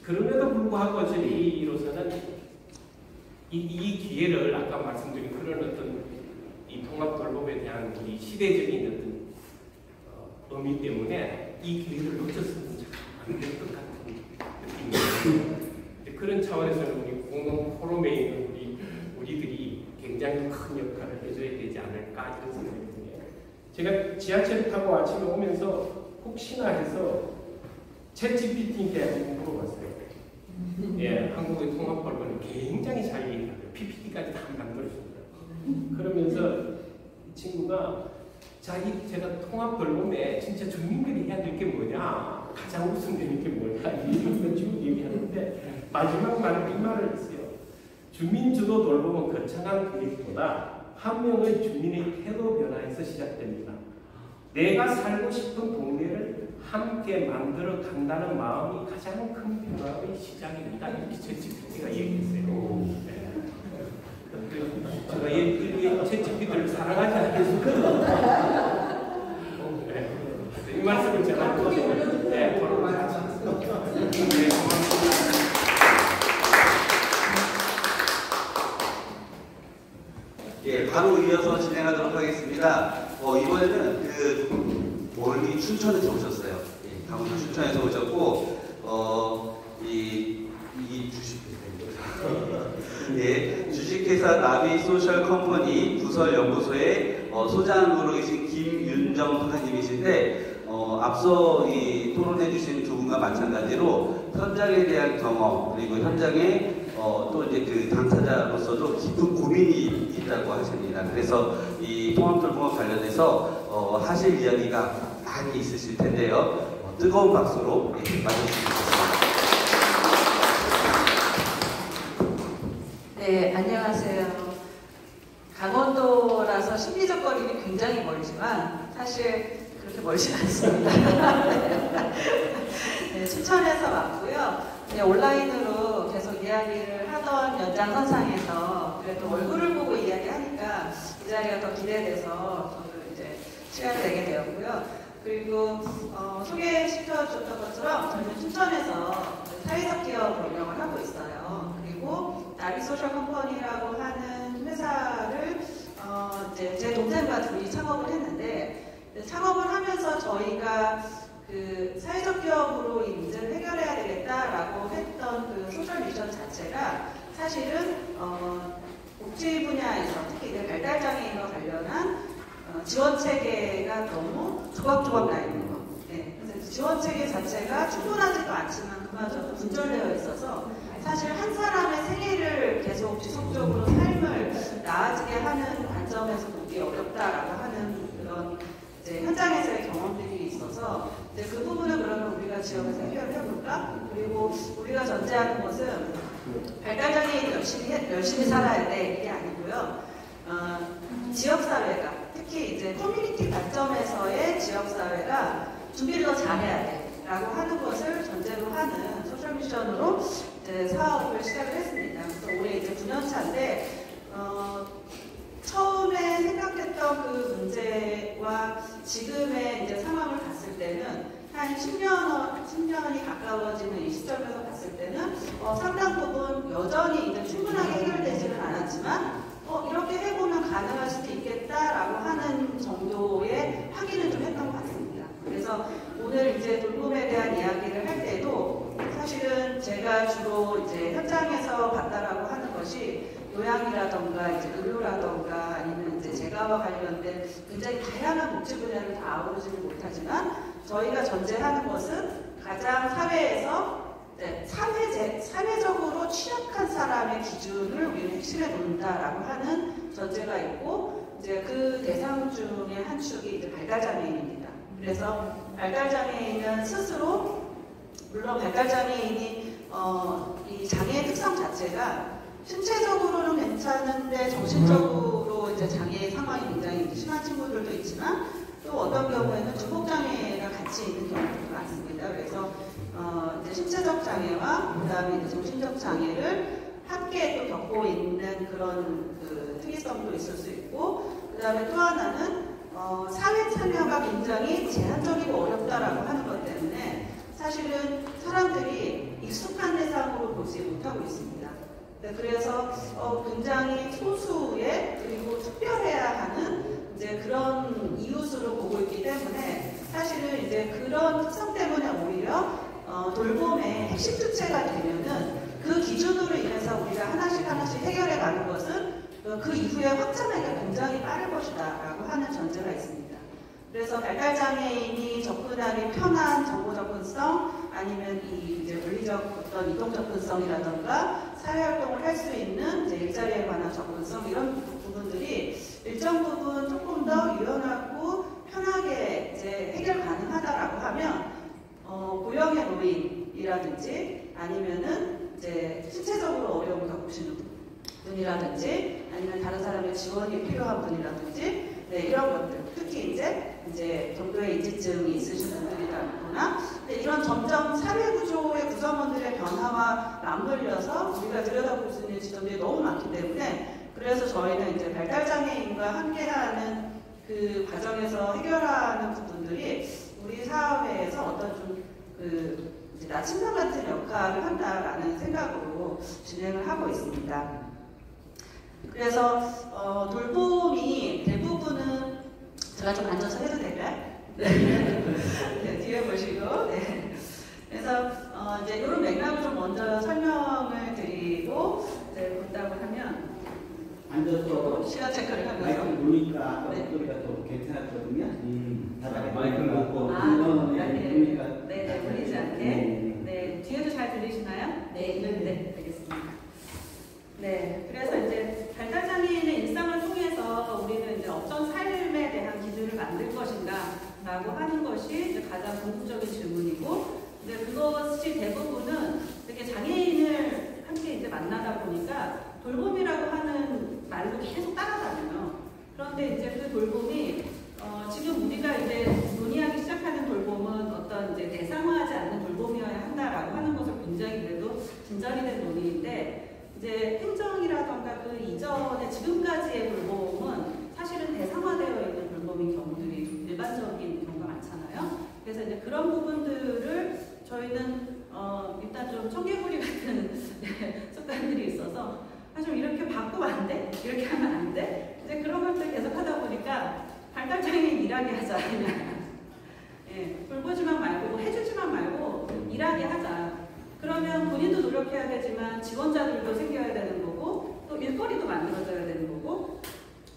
[SPEAKER 3] 그럼에도 불구하고 저희로서는 이 기회를 아까 말씀드린 그런 어떤 이 통합 돌봄에 대한 이 시대적인 어떤 의미 때문에 이 기회를 놓쳤으면 안 될 것 같은 느낌이 그런 차원에서는 우리 공동 포럼에 있는 우리들이 굉장히 큰 역할을 해줘야 되지 않을까 이런 생각이 드네요. 제가 지하철 타고 아침에 오면서 혹시나 해서 챗GPT한테 물어봤어요. 예, 한국의 통합 돌봄은 굉장히 잘 이해하고 PPT까지 다 만들어주더라고요. 그러면서 이 친구가 제가 통합 돌봄에 진짜 주민들이 해야 될 게 뭐냐, 가장 우선되는 게 뭐냐 이런 걸 쭉 얘기하는데 마지막 말은 이 말을 했어요. 주민주도 돌봄은 거창한 계획보다 한 명의 주민의 태도 변화에서 시작됩니다. 내가 살고 싶은 동네를 함께 만들어 간다는 마음이 가장 큰 변화의 시작입니다. 이렇게 챗GPT가 얘기했어요. 네. 제가 챗GPT를 사랑하지 않겠습니까? 네. 이 말씀을 제가 네,
[SPEAKER 1] 예, 바로 이어서 진행하도록 하겠습니다. 이번에는 멀리 춘천에서 오셨어요. 예, 강원도 춘천에서 오셨고, 예, 주식회사 나비 소셜 컴퍼니 부설연구소의 소장으로 계신 김윤정 소장님이신데, 앞서 이 토론해주신 두 분과 마찬가지로 현장에 대한 경험, 그리고 현장에 또 이제 그 당사자로서도 깊은 고민이 있다고 하십니다. 그래서 이 통합돌봄과 관련해서 하실 이야기가 많이 있으실 텐데요. 뜨거운 박수로 맞아주시면 좋겠습니다.
[SPEAKER 4] 네, 안녕하세요. 강원도라서 심리적 거리는 굉장히 멀지만 사실 그렇게 멀진 않습니다. 네, 춘천에서 왔고요. 네, 온라인으로 계속 이야기를 하던 연장선상에서 그래도 얼굴을 보고 이야기하니까 이 자리가 더 기대돼서 저도 이제 시간을 내게 되었고요. 그리고 소개시켜줬던 것처럼 저는 춘천에서 사회적 기업 운영을 하고 있어요. 그리고 나비 소셜 컴퍼니라고 하는 회사를 이제 제 동생과 둘이 창업을 했는데 창업을 하면서 저희가 그 사회적 기업으로 이 문제를 해결해야 되겠다라고 했던 그 소셜 미션 자체가 사실은 복지 분야에서 특히 이제 발달장애인과 관련한 지원 체계가 너무 조각조각 나 있는 거. 네. 그래서 지원 체계 자체가 충분하지도 않지만 그마저도 분절되어 있어서 사실 한 사람의 생애를 계속 지속적으로 삶을 나아지게 하는 관점에서 보기 어렵다라고 하는 그런 이제 현장에서의 경험들이 있어서 이제 그 부분은 그러면 우리가 지역에서 해결을 해볼까? 그리고 우리가 전제하는 것은 발달장애인이 열심히 살아야 돼 이게 아니고요. 지역사회가 특히 이제 커뮤니티 관점에서의 지역사회가 준비를 더 잘해야 돼 라고 하는 것을 전제로 하는 소셜미션으로 이제 사업을 시작을 했습니다. 그래서 올해 이제 9년차인데 처음에 생각했던 그 문제와 지금의 이제 상황을 봤을 때는 한 10년 10년이 가까워지는 이 시점에서 봤을 때는 상당 부분 여전히 이제 충분하게 해결되지는 않았지만 이렇게 해보면 가능할 수도 있겠다라고 하는 정도의 확인을 좀 했던 것 같습니다. 그래서 오늘 이제 돌봄에 대한 이야기를 할 때도 사실은 제가 주로 이제 현장에서 봤다라고 하는 것이 요양이라던가 이제 의료라던가 아니면 이제 재가와 관련된 굉장히 다양한 복지 분야를 다 아우르지는 못하지만 저희가 전제하는 것은 가장 사회에서 사회적으로 취약한 사람의 기준을 우리는 핵심에 놓는다라고 하는 전제가 있고 이제 그 대상 중에 한 축이 이제 발달장애인입니다. 그래서 발달장애인은 스스로 물론 발달장애인이 이 장애의 특성 자체가 신체적으로는 괜찮은데 정신적으로 이제 장애 상황이 굉장히 심한 친구들도 있지만 또 어떤 경우에는 중복장애가 같이 있는 경우도 많습니다. 그래서 이제 신체적 장애와 그다음에 이제 정신적 장애를 함께 또 겪고 있는 그런 그 특이성도 있을 수 있고 그다음에 또 하나는 사회 참여가 굉장히 제한적이고 어렵다라고 하는 것 때문에 사실은 사람들이 익숙한 대상으로 보지 못하고 있습니다. 네, 그래서 굉장히 소수의 그리고 특별해야 하는 이제 그런 이웃으로 보고 있기 때문에 사실은 이제 그런 특성 때문에 오히려 돌봄의 핵심 주체가 되면은 그 기준으로 인해서 우리가 하나씩 해결해 가는 것은 그 이후에 확장하기가 굉장히 빠를 것이다라고 하는 전제가 있습니다. 그래서 발달장애인이 접근하기 편한 정보 접근성 아니면 이제 물리적 어떤 이동 접근성이라던가 사회활동을 할 수 있는 이제 일자리에 관한 접근성 이런 부분들이 일정 부분 조금 더 유연하고 편하게 이제 해결 가능하다라고 하면 고령의 노인이라든지 아니면은 이제 신체적으로 어려움을 겪으시는 분이라든지 아니면 다른 사람의 지원이 필요한 분이라든지 네, 이런 것들 특히 이제 정도의 인지증이 있으신 분들이라거나 이런 점점 사회 구조의 구성원들의 변화와 맞물려서 우리가 들여다볼 수 있는 지점들이 너무 많기 때문에 그래서 저희는 이제 발달장애인과 함께하는 그 과정에서 해결하는 부분들이 우리 사회에서 어떤 좀 이제 나침반 같은 역할을 한다라는 생각으로 진행을 하고 있습니다. 그래서 돌봄이 대부분은 제가 좀 앉아서 해도 될까요? 네, 뒤에 보시고 네. 그래서 이제 이런 맥락을 좀 먼저 설명을 드리고 이제 본다고 하면
[SPEAKER 5] 앉아서
[SPEAKER 4] 시간 체크를
[SPEAKER 5] 마이크
[SPEAKER 4] 하면서
[SPEAKER 5] 보니까
[SPEAKER 4] 네.
[SPEAKER 5] 목소리가 더 괜찮았거든요. 바닥에
[SPEAKER 1] 마이크를
[SPEAKER 5] 놓고
[SPEAKER 4] 네,
[SPEAKER 5] 보니까
[SPEAKER 4] 네, 보이지 않게. 네, 뒤에도 잘 들리시나요? 네, 알겠습니다. 네, 그래서 이제 발달장애인의 일상을 통해서 우리는 이제 어떤 삶에 대한 기준을 만들 것인가라고 하는 것이 이제 가장 궁극적인 질문이고, 이제 그것이 대부분은 이렇게 장애인을 함께 이제 만나다 보니까 돌봄이라고 하는 말로 계속 따라다녀요. 그런데 이제 그 돌봄이 지금 우리가 이제 논의하기 시작하는 돌봄은 어떤 이제 대상화하지 않는 돌봄이어야 한다라고 하는 것을 굉장히 그래도 진전이 된 논의인데. 이제 행정이라던가 그 이전의 지금까지의 돌봄은 사실은 대상화되어 있는 돌봄인 경우들이 일반적인 경우가 많잖아요. 그래서 이제 그런 부분들을 저희는 일단 좀 청개구리 같은 습관들이 있어서 좀 이렇게 바꾸면 안 돼? 이렇게 하면 안 돼? 이제 그런 것들 계속 하다 보니까 발달장애인 일하게 하자. 예, 돌보지만 말고 뭐 해주지만 말고 일하게 하자. 그러면 본인도 노력해야 되지만 지원자들도 생겨야 되는 거고 또 일거리도 만들어져야 되는 거고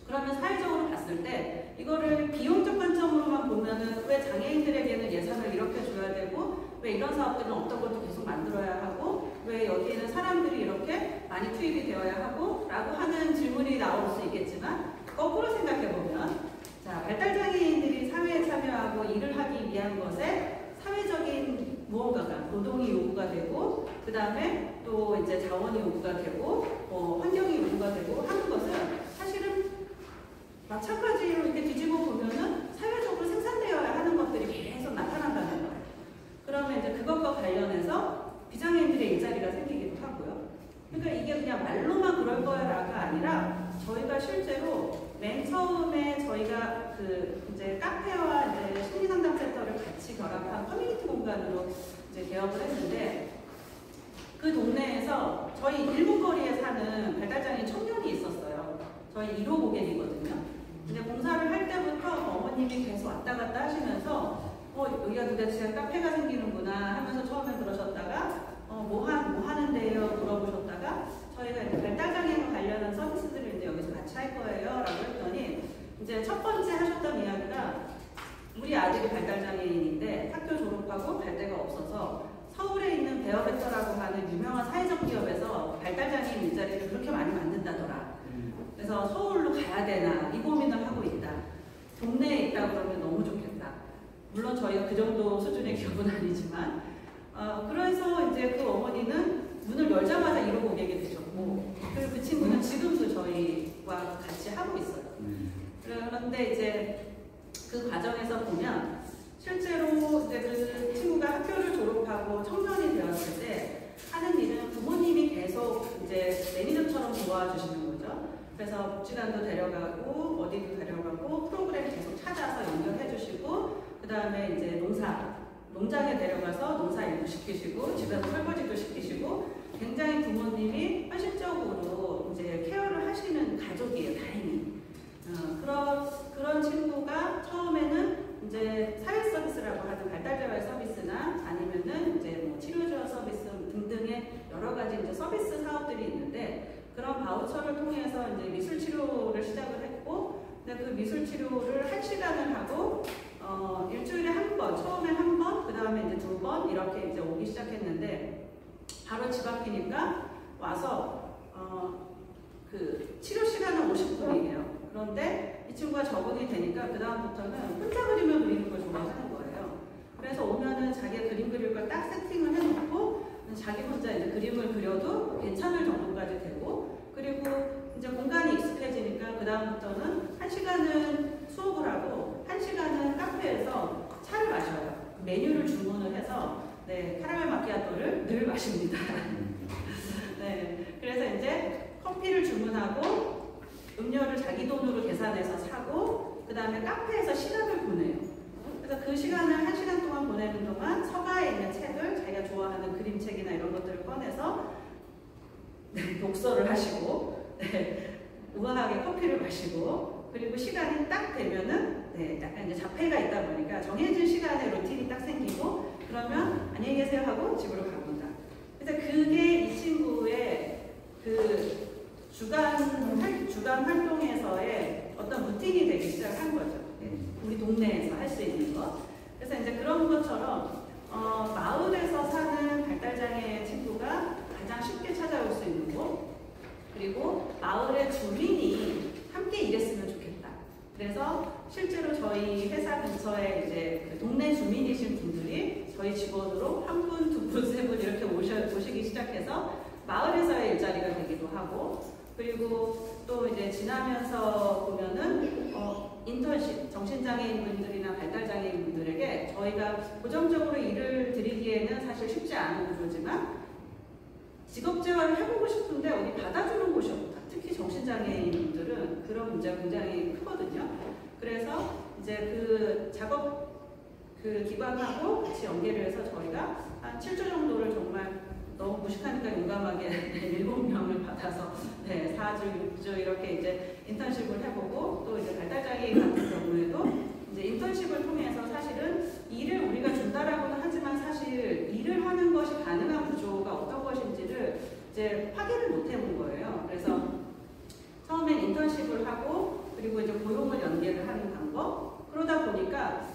[SPEAKER 4] 그러면 사회적으로 봤을 때 이거를 비용적 관점으로만 보면은 왜 장애인들에게는 예산을 이렇게 줘야 되고 왜 이런 사업들은 어떤 것도 계속 만들어야 하고 왜 여기에는 사람들이 이렇게 많이 투입이 되어야 하고 라고 하는 질문이 나올 수 있겠지만 거꾸로 생각해보면 자 발달장애인들이 사회에 참여하고 일을 하기 위한 것에 사회적인 무언가가 노동이 요구가 되고 그 다음에 또 이제 자원이 요구가 되고 환경이 요구가 되고 하는 것은 사실은 마찬가지로 이렇게 뒤집어 보면은 사회적으로 생산되어야 하는 것들이 계속 나타난다는 거예요. 그러면 이제 그것과 관련해서 비장애인들의 일자리가 생기기도 하고요. 그러니까 이게 그냥 말로만 그럴 거야라가 아니라 저희가 실제로 맨 처음에 저희가 그 이제 카페와 이제 심리상담센터를 같이 결합한 커뮤니티 공간으로 이제 개업을 했는데 그 동네에서 저희 일문거리에 사는 발달장애인 청년이 있었어요. 저희 1호 고객이거든요. 근데 공사를 할 때부터 어머님이 계속 왔다 갔다 하시면서 여기가 도대체 카페가 생기는구나 하면서 처음에 그러셨다가 뭐 하는데요? 물어보셨다가 저희가 이제 발달장애인 관련한 서비스들을 이제 여기서 같이 할 거예요 라고 했더니 이제 첫 번째 하셨던 이야기가 우리 아들이 발달장애인인데 학교 졸업하고 갈 데가 없어서 서울에 있는 베어베터라고 하는 유명한 사회적 기업에서 발달장애인 일자리를 그렇게 많이 만든다더라. 그래서 서울로 가야 되나 이 고민을 하고 있다. 동네에 있다 그러면 너무 좋겠다. 물론 저희가 그 정도 수준의 기업은 아니지만 그래서 이제 그 어머니는 문을 열자마자 1호 고객이 되셨고 그리고 그 친구는 지금도 저희와 같이 하고 있어요. 그런데 이제 그 과정에서 보면 실제로 이제 그 친구가 학교를 졸업하고 청년이 되었을 때 하는 일은 부모님이 계속 이제 매니저처럼 도와주시는 거죠. 그래서 복지관도 데려가고 어디도 데려가고 프로그램 계속 찾아서 연결해 주시고 그 다음에 이제 농장에 데려가서 농사 일도 시키시고 집에서 설거지도 시키시고 굉장히 부모님이 현실적으로 이제 케어를 하시는 가족이에요. 다행히. 그런 친구가 처음에는 이제 사회 서비스라고 하는 발달재활 서비스나 아니면은 이제 뭐 치료지원 서비스 등등의 여러 가지 이제 서비스 사업들이 있는데 그런 바우처를 통해서 이제 미술 치료를 시작을 했고 근데 그 미술 치료를 1시간을 하고 일주일에 한 번, 처음에 한 번, 그 다음에 이제 2번 이렇게 이제 오기 시작했는데 바로 집 앞이니까 와서 그 치료 시간은 50분이에요. 그런데 이 친구가 적응이 되니까 그 다음부터는 혼자 그림을 그리는 걸 좋아하는 거예요. 그래서 오면은 자기가 그림 그릴 걸 딱 세팅을 해놓고 자기 혼자 이제 그림을 그려도 괜찮을 정도까지 되고 그리고 이제 공간이 익숙해지니까 그 다음부터는 1시간은 수업을 하고 1시간은 카페에서 차를 마셔요. 메뉴를 주문을 해서 카라멜 마키아토를 늘 마십니다. 네, 그래서 이제 커피를 주문하고 음료를 자기 돈으로 계산해서 사고 그 다음에 카페에서 시간을 보내요. 그래서 그 시간을 1시간 동안 보내는 동안 서가에 있는 책을 자기가 좋아하는 그림책이나 이런 것들을 꺼내서 독서를 하시고 우아하게 커피를 마시고 그리고 시간이 딱 되면은 약간 이제 자폐가 있다 보니까 정해진 시간에 루틴이 딱 생기고 그러면 안녕히 계세요 하고 집으로 갑니다. 그래서 그게 이 친구의 그 주간 활동에서의 어떤 루틴이 되기 시작한 거죠. 우리 동네에서 할 수 있는 것. 그래서 이제 그런 것처럼 마을에서 사는 발달장애 친구가 가장 쉽게 찾아올 수 있는 곳 그리고 마을의 주민이 함께 일했으면 좋겠다. 그래서 실제로 저희 회사 근처에 이제 그 동네 주민이신 분들이 저희 직원으로 한 분, 두 분, 세 분 이렇게 오시기 시작해서 마을에서의 일자리가 되기도 하고 그리고 또 이제 지나면서 보면은 인턴십, 정신장애인 분들이나 발달장애인 분들에게 저희가 고정적으로 일을 드리기에는 사실 쉽지 않은 구조지만 직업재활을 해보고 싶은데 어디 받아주는 곳이 없다. 특히 정신장애인 분들은 그런 문제가 굉장히 크거든요. 그래서 이제 그 작업 그 기관하고 같이 연계를 해서 저희가 한 7주 정도를 정말 너무 무식하니까 용감하게 7명을 받아서 4주, 6주 이렇게 이제 인턴십을 해보고 또 이제 발달장애인 같은 경우에도 이제 인턴십을 통해서 사실은 일을 우리가 준다라고는 하지만 사실 일을 하는 것이 가능한 구조가 어떤 것인지를 이제 확인을 못 해본 거예요. 그래서 처음엔 인턴십을 하고 그리고 이제 고용을 연계를 하는 방법 그러다 보니까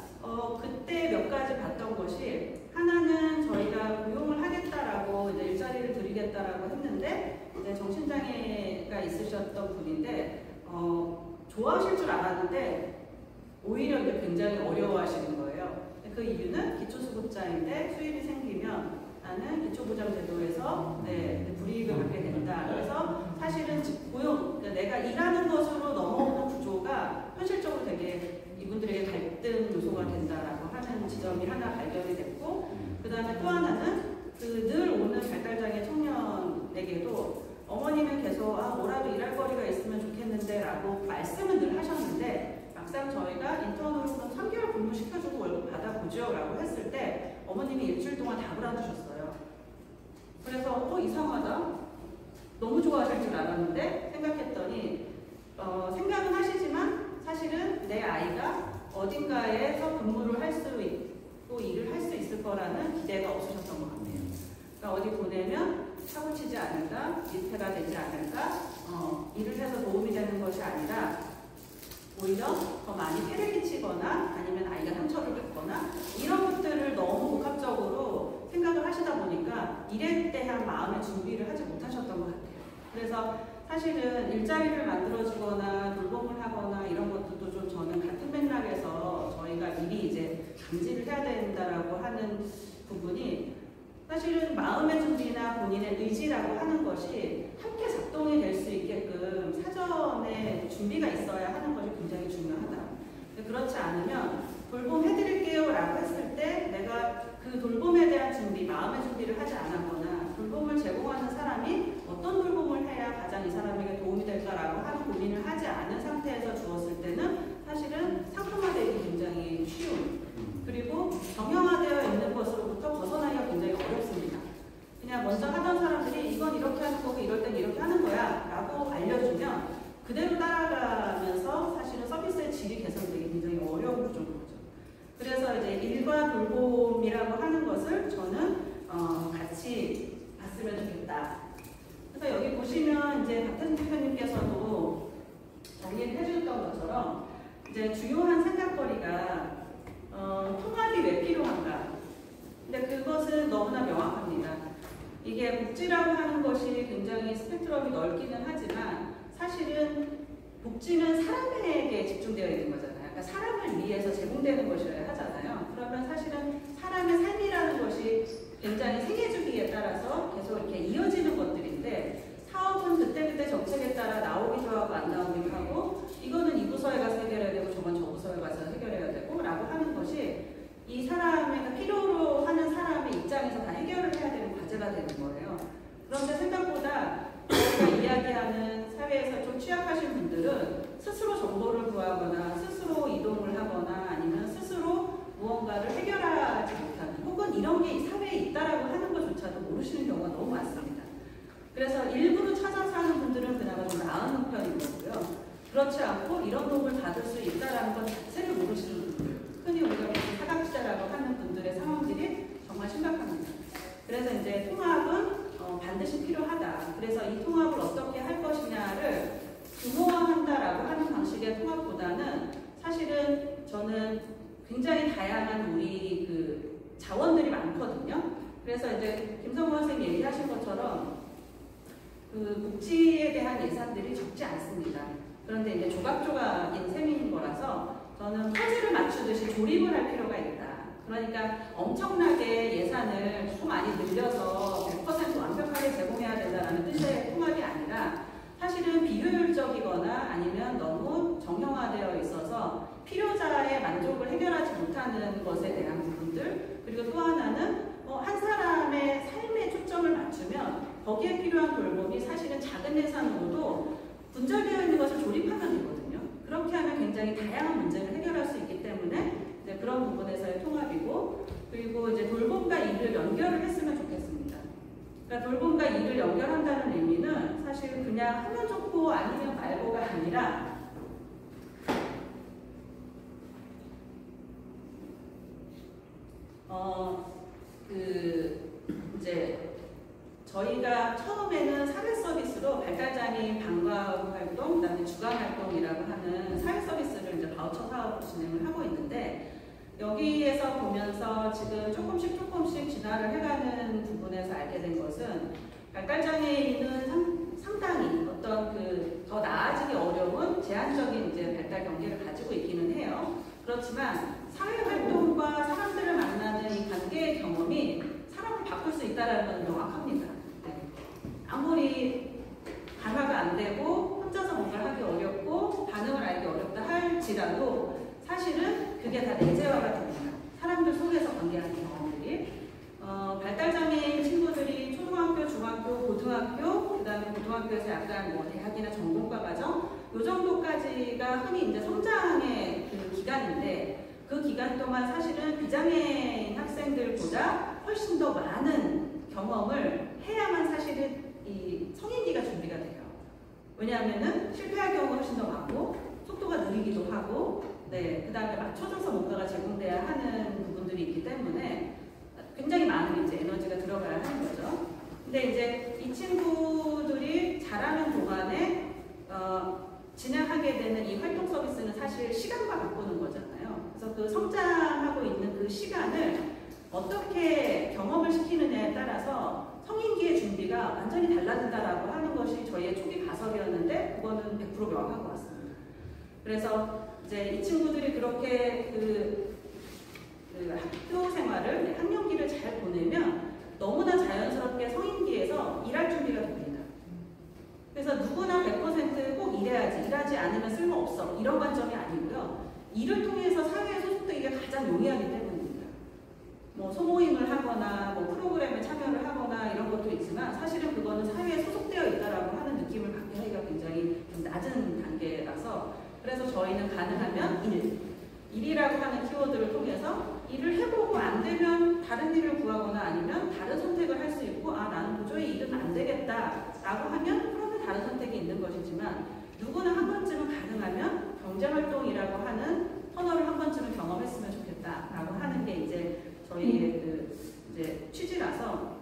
[SPEAKER 4] 그때 몇 가지 봤던 것이 하나는 저희가 고용을 하겠다라고 이제 일자리를 드리겠다라고 했는데 이제 정신장애가 있으셨던 분인데 좋아하실 줄 알았는데 오히려 이제 굉장히 어려워하시는 거예요. 그 이유는 기초수급자인데 수입이 생기면 나는 기초보장제도에서 불이익을 받게 된다. 그래서 사실은 고용, 그러니까 내가 일하는 것으로 넘어오는 구조가 현실적으로 되게 이분들에게 갈등 요소가 된다라고 하는 지점이 하나 발견이 됐고 그 다음에 또 하나는 그 늘 오는 발달장애 청년에게도 어머니는 계속 뭐라도 일할 거리가 있으면 좋겠는데 라고 말씀은 늘 하셨는데 막상 저희가 인턴으로 3개월 근무시켜주고 월급 받아보죠 라고 했을 때 어머님이 일주일 동안 답을 안 주셨어요. 그래서 이상하다. 너무 좋아하실 줄 알았는데 생각했더니 생각은 하시지만 사실은 내 아이가 어딘가에서 근무를 할 수 있고 일을 할 수 있을 거라는 기대가 없으셨던 것 같아요. 그러니까 어디 보내면 사고 치지 않을까, 민폐가 되지 않을까, 일을 해서 도움이 되는 것이 아니라 오히려 더 많이 폐를 끼치거나 아니면 아이가 상처를 받거나 이런 것들을 너무 복합적으로 생각을 하시다 보니까 일에 대한 마음의 준비를 하지 못하셨던 것 같아요. 그래서 사실은 일자리를 만들어주거나 돌봄을 하거나 이런 것들도 좀 저는 같은 맥락에서 저희가 미리 이제 감지를 해야 된다라고 하는 부분이 사실은 마음의 준비나 본인의 의지라고 하는 것이 함께 작동이 될 수 있게끔 사전에 준비가 있어야 하는 것이 굉장히 중요하다. 그렇지 않으면 돌봄해드릴게요 라고 했을 때 내가 그 돌봄에 대한 준비, 마음의 준비를 하지 않았거나 돌봄을 제공하는 사람이 어떤 돌봄을 해야 가장 이 사람에게 도움이 될까라고 하는 고민을 하지 않은 상태에서 주었을 때는 사실은 상품화되기 굉장히 쉬운, 그리고 정형화되어 있는 것으로부터 벗어나기가 굉장히 어렵습니다. 그냥 먼저 하던 사람들이 이건 이렇게 하는 거고 이럴 땐 이렇게 하는 거야 라고 알려주면 그대로 따라가면서 사실은 서비스의 질이 개선되기 굉장히 어려운 구조인 거죠. 그래서 이제 일과 돌봄이라고 하는 것을 저는 같이 봤으면 좋겠다. 그래서 여기 보시면 이제 박태준 대표님께서도 정리를 해주셨던 것처럼 이제 주요한 생각거리가 통합이 왜 필요한가? 근데 그것은 너무나 명확합니다. 이게 복지라고 하는 것이 굉장히 스펙트럼이 넓기는 하지만 사실은 복지는 사람에게 집중되어 있는 거잖아요. 그러니까 사람을 위해서 제공되는 것이어야 하잖아요. 그러면 사실은 사람의 삶이라는 것이 굉장히 생애주기에 따라서 계속 이렇게 이어지는 것들인데 사업은 그때그때 정책에 따라 나오기도 하고 안 나오기도 하고 이거는 이 부서에 가서 해결해야 되고 저건 저 부서에 가서 해결해야 되고 라고 하는 것이 이 사람의 필요로 하는 사람의 입장에서 다 해결을 해야 되는 과제가 되는 거예요. 그런데 생각보다 저희가 이야기하는 사회에서 좀 취약하신 분들은 스스로 정보를 구하거나 스스로 이동을 하거나 아니면 스스로 무언가를 해결하지 못하는 혹은 이런 게 이 사회에 있다라고 하는 것조차도 모르시는 경우가 너무 많습니다. 그래서 일부러 찾아서 하는 분들은 그나마 좀 나은 편인 거고요. 그렇지 않고 이런 도움을 받을 수 있다는 것 자체를 모르시는 분들, 흔히 우리가 사각지대라고 하는 분들의 상황들이 정말 심각합니다. 그래서 이제 통합은 반드시 필요하다. 그래서 이 통합을 어떻게 할 것이냐를 규모화한다라고 하는 방식의 통합보다는 사실은 저는 굉장히 다양한 우리 그 자원들이 많거든요. 그래서 이제 김성호 선생님이 얘기하신 것처럼 그 복지에 대한 예산들이 적지 않습니다. 그런데 이제 조각조각인 셈인 거라서 저는 퍼즐을 맞추듯이 조립을 할 필요가 있다. 그러니까 엄청나게 예산을 좀 많이 늘려서 100% 완벽하게 제공해야 된다는 뜻의 통합이 아니라 사실은 비효율적이거나 아니면 너무 정형화되어 있어서 필요자의 만족을 해결하지 못하는 것에 대한 부분들, 그리고 또 하나는 한 사람의 삶에 초점을 맞추면 거기에 필요한 돌봄이 사실은 작은 예산으로도 분절되어 있는 것을 조립하면 되거든요. 그렇게 하면 굉장히 다양한 문제를 해결할 수 있기 때문에 이제 그런 부분에서의 통합이고, 그리고 이제 돌봄과 일을 연결을 했으면 좋겠습니다. 그러니까 돌봄과 일을 연결한다는 의미는 사실 그냥 하면 좋고 아니면 말고가 아니라 이제 저희가 처음에는 사회 서비스로 발달장애인 방과 후 활동, 그다음에 주간 활동이라고 하는 사회 서비스를 이제 바우처 사업으로 진행을 하고 있는데, 여기에서 보면서 지금 조금씩 진화를 해가는 부분에서 알게 된 것은 발달장애인은 상당히 어떤 그 더 나아지기 어려운 제한적인 이제 발달 경계를 가지고 있기는 해요. 그렇지만 사회 활동과 사람들을 만나는 이 관계의 경험이 사람을 바꿀 수 있다는 건 명확합니다. 네. 아무리 강화가 안 되고 혼자서 뭔가를 하기 어렵고 반응을 알기 어렵다 할지라도 사실은 그게 다 내재화가 됩니다. 사람들 속에서 관계하는 경험들이. 발달장애인 친구들이 초등학교, 중학교, 고등학교, 그 다음에 고등학교에서 약간 뭐 대학이나 전공과 과정, 요 정도까지가 흔히 이제 성장의 그 기간인데, 그 기간 동안 사실은 비장애인 학생들보다 훨씬 더 많은 경험을 해야만 사실은 이 성인기가 준비가 돼요. 왜냐하면은 실패할 경우가 훨씬 더 많고 속도가 느리기도 하고 그 다음에 맞춰져서 뭔가가 제공돼야 하는 부분들이 있기 때문에 굉장히 많은 이제 에너지가 들어가야 하는 거죠. 근데 이제 이 친구들이 자라는 동안에 진행하게 되는 이 활동 서비스는 사실 시간과 바꾸는 거잖아요. 그래서 그 성장하고 있는 그 시간을 어떻게 경험을 시키느냐에 따라서 성인기의 준비가 완전히 달라진다라고 하는 것이 저희의 초기 가설이었는데 그거는 100% 명확한 것 같습니다. 그래서 이제 이 친구들이 그렇게 그 학교 생활을, 학령기를 잘 보내면 너무나 자연스럽게 성인기에서 일할 준비가 됩니다. 그래서 누구나 100%꼭 일해야지, 일하지 않으면 쓸모없어 이런 관점이 아니고요. 일을 통해서 사회에 소속되기가 가장 용이하기 때문입니다. 뭐 소모임을 하거나 뭐 프로그램에 참여를 하거나 이런 것도 있지만 사실은 그거는 사회에 소속되어 있다라고 하는 느낌을 받게 하기가 굉장히 좀 낮은 단계라서 그래서 저희는 가능하면 일이라고 하는 키워드를 통해서 일을 해보고 안 되면 다른 일을 구하거나 아니면 다른 선택을 할 수 있고 나는 도저히 일은 안 되겠다라고 하면 그러면 다른 선택이 있는 것이지만 누구나 한 번쯤은 가능하면 경제활동이라고 하는 터널을 한 번쯤은 경험했으면 좋겠다라고 하는 게 이제 저희의 그 이제 취지라서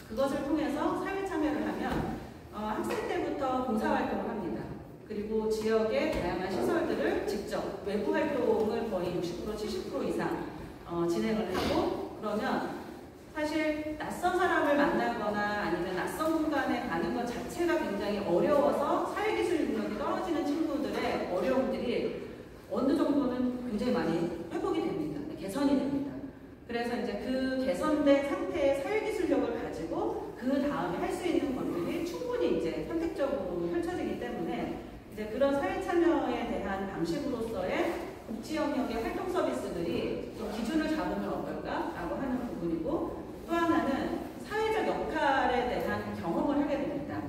[SPEAKER 4] 그것을 통해서 사회 참여를 하면 학생 때부터 봉사활동을 합니다. 그리고 지역의 다양한 시설들을 직접 외부 활동을 거의 60% 70% 이상 진행을 하고 그러면 사실 낯선 사람을 만나거나 아니면 낯선 공간에 가는 것 자체가 굉장히 어려워서 사회기술 능력이 떨어지는 친구들의 어려움들이 어느 정도는 굉장히 많이 회복이 됩니다. 개선이 됩니다. 그래서 이제 그 개선된 상태의 사회기술력을 가지고 그 다음에 할 수 있는 것들이 충분히 이제 선택적으로 펼쳐지기 때문에 이제 그런 사회 참여에 대한 방식으로서의 복지 영역의 활동 서비스들이 좀 기준을 잡으면 어떨까라고 하는 부분이고 또 하나는 사회적 역할에 대한 경험을 하게 됩니다.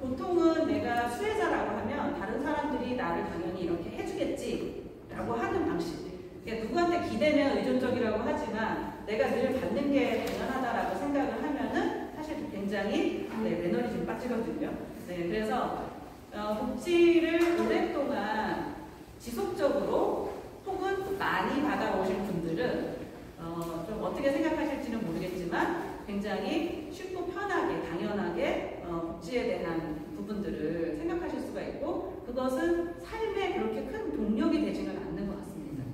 [SPEAKER 4] 보통은 내가 수혜자라고 하면 다른 사람들이 나를 당연히 이렇게 해주겠지라고 하는 방식. 그러니까 누구한테 기대면 의존적이라고 하지만 내가 늘 받는 게 당연하다라고 생각을 하면은 사실 굉장히 매너리즘 빠지거든요. 그래서 복지를 오랫동안 지속적으로 혹은 많이 받아오신 분들은 좀 어떻게 생각하실지는 모르겠지만 굉장히 쉽고 편하게 당연하게 복지에 대한 부분들을 생각하실 수가 있고 그것은 삶에 그렇게 큰 동력이 되지는 않는 것 같습니다.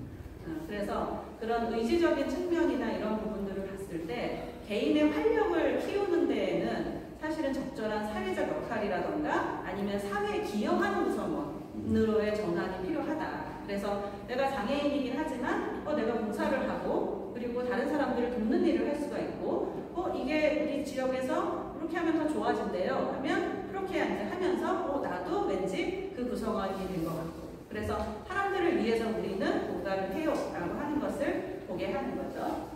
[SPEAKER 4] 그래서 그런 의지적인 측면이나 이런 부분들을 봤을 때 개인의 활력을 키우는 데에는 사실은 적절한 사회적 역할이라던가 아니면 사회에 기여하는 구성원으로의 전환이 필요하다. 그래서 내가 장애인이긴 하지만 내가 봉사를 하고 그리고 다른 사람들을 돕는 일을 할 수가 있고 이게 우리 지역에서 이렇게 하면 더 좋아진대요 하면 그렇게 이제 하면서 나도 왠지 그 구성원이 된 것 같고 그래서 사람들을 위해서 우리는 뭔가를 해요 라고 하는 것을 보게 하는 거죠.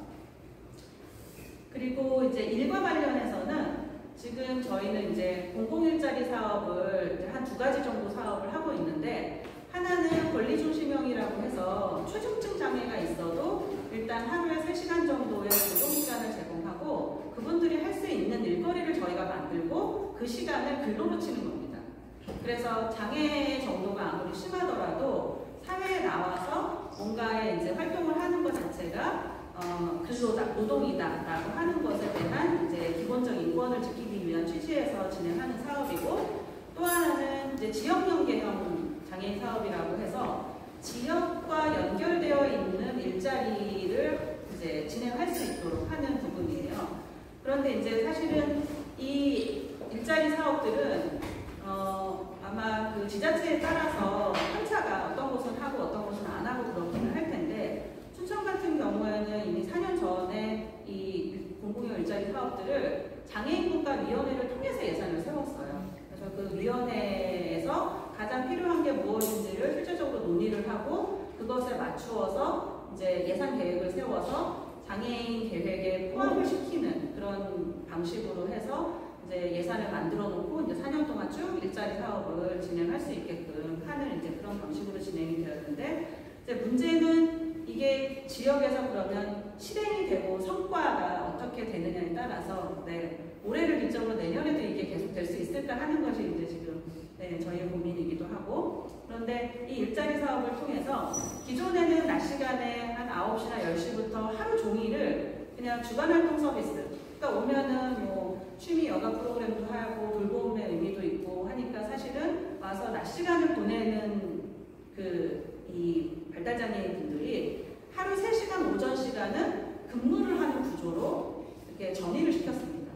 [SPEAKER 4] 그리고 이제 일과 관련해서는 지금 저희는 이제 공공일자리 사업을 한 2가지 정도 사업을 하고 있는데 하나는 권리중심형이라고 해서 초중증 장애가 있어도 일단 하루에 3시간 정도의 노동시간을 제공하고 그분들이 할 수 있는 일거리를 저희가 만들고 그 시간을 근로 놓치는 겁니다. 그래서 장애 정도가 아무리 심하더라도 사회에 나와서 뭔가의 이제 활동을 하는 것 자체가 근로다, 노동이다라고 하는 것에 대한 이제 기본적인 인권을 지키기 위한 취지에서 진행하는 사업이고 또 하나는 이제 지역연계형 장애인 사업이라고 해서 지역과 연결되어 있는 일자리를 이제 진행할 수 있도록 하는 부분이에요. 그런데 이제 사실은 이 일자리 사업들은 아마 그 지자체에 따라서 편차가 어떤 곳은 하고 어떤 곳은 안 하고 그렇기는 할 텐데 춘천 같은 경우에는 이미 4년 전에 이 공공형 일자리 사업들을 장애인국가위원회를 통해서 예산을 세웠어요. 그래서 그 위원회에서 가장 필요한 게 무엇인지를 실질적으로 논의를 하고 그것에 맞추어서 이제 예산 계획을 세워서 장애인 계획에 포함을 시키는 그런 방식으로 해서 이제 예산을 만들어 놓고 이제 4년 동안 쭉 일자리 사업을 진행할 수 있게끔 하는 이제 그런 방식으로 진행이 되었는데 이제 문제는 이게 지역에서 그러면 실행이 되고 성과가 어떻게 되느냐에 따라서 올해를 기점으로 내년에도 이게 계속 될 수 있을까 하는 것이 이제 지금 저희의 고민이기도 하고, 그런데 이 일자리 사업을 통해서 기존에는 낮 시간에 한 9시나 10시부터 하루 종일을 그냥 주간활동 서비스, 그러니까 오면은 뭐 취미 여가 프로그램도 하고 돌봄의 의미도 있고 하니까 사실은 와서 낮 시간을 보내는 이 발달장애인 분들이 하루 3시간 오전 시간은 근무를 하는 구조로 이렇게 전이를 시켰습니다.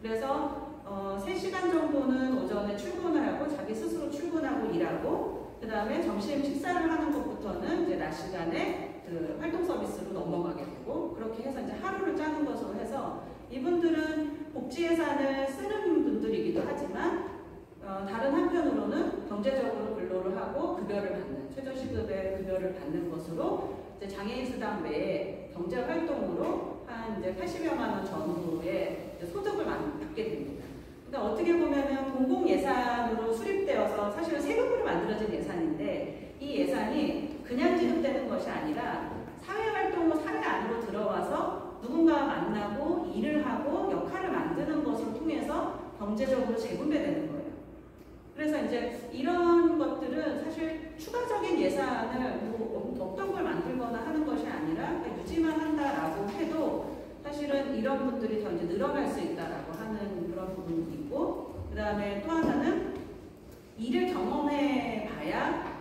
[SPEAKER 4] 그래서 3시간 정도는 오전에 출근을 하고 자기 스스로 출근하고 일하고, 그 다음에 점심 식사를 하는 것부터는 이제 낮 시간에 그 활동 서비스로 넘어가게 되고, 그렇게 해서 이제 하루를 짜는 것으로 해서 이분들은 복지 예산을 쓰는 분들이기도 하지만 다른 한편으로는 경제적으로 근로를 하고 급여를 받는, 최저시급의 급여를 받는 것으로 이제 장애인 수당 외에 경제 활동으로 한 이제 80여만 원 전후의 소득을 받게 됩니다. 그러니까 어떻게 보면은 공공 예산으로 수립되어서 사실은 세금으로 만들어진 예산인데, 이 예산이 그냥 지급되는 것이 아니라 사회 활동으로 사회 안으로 들어와서 누군가와 만나고 일을 하고 역할을 만드는 것을 통해서 경제적으로 재분배되는 거예요. 그래서 이제 이런 것들은 사실 추가적인 예산을 뭐 어떤 걸 만들거나 하는 것이 아니라 그냥 유지만 한다라고 해도 사실은 이런 분들이 더 이제 늘어날 수 있다라고 하는 그런 부분이 있고, 그 다음에 또 하나는 일을 경험해 봐야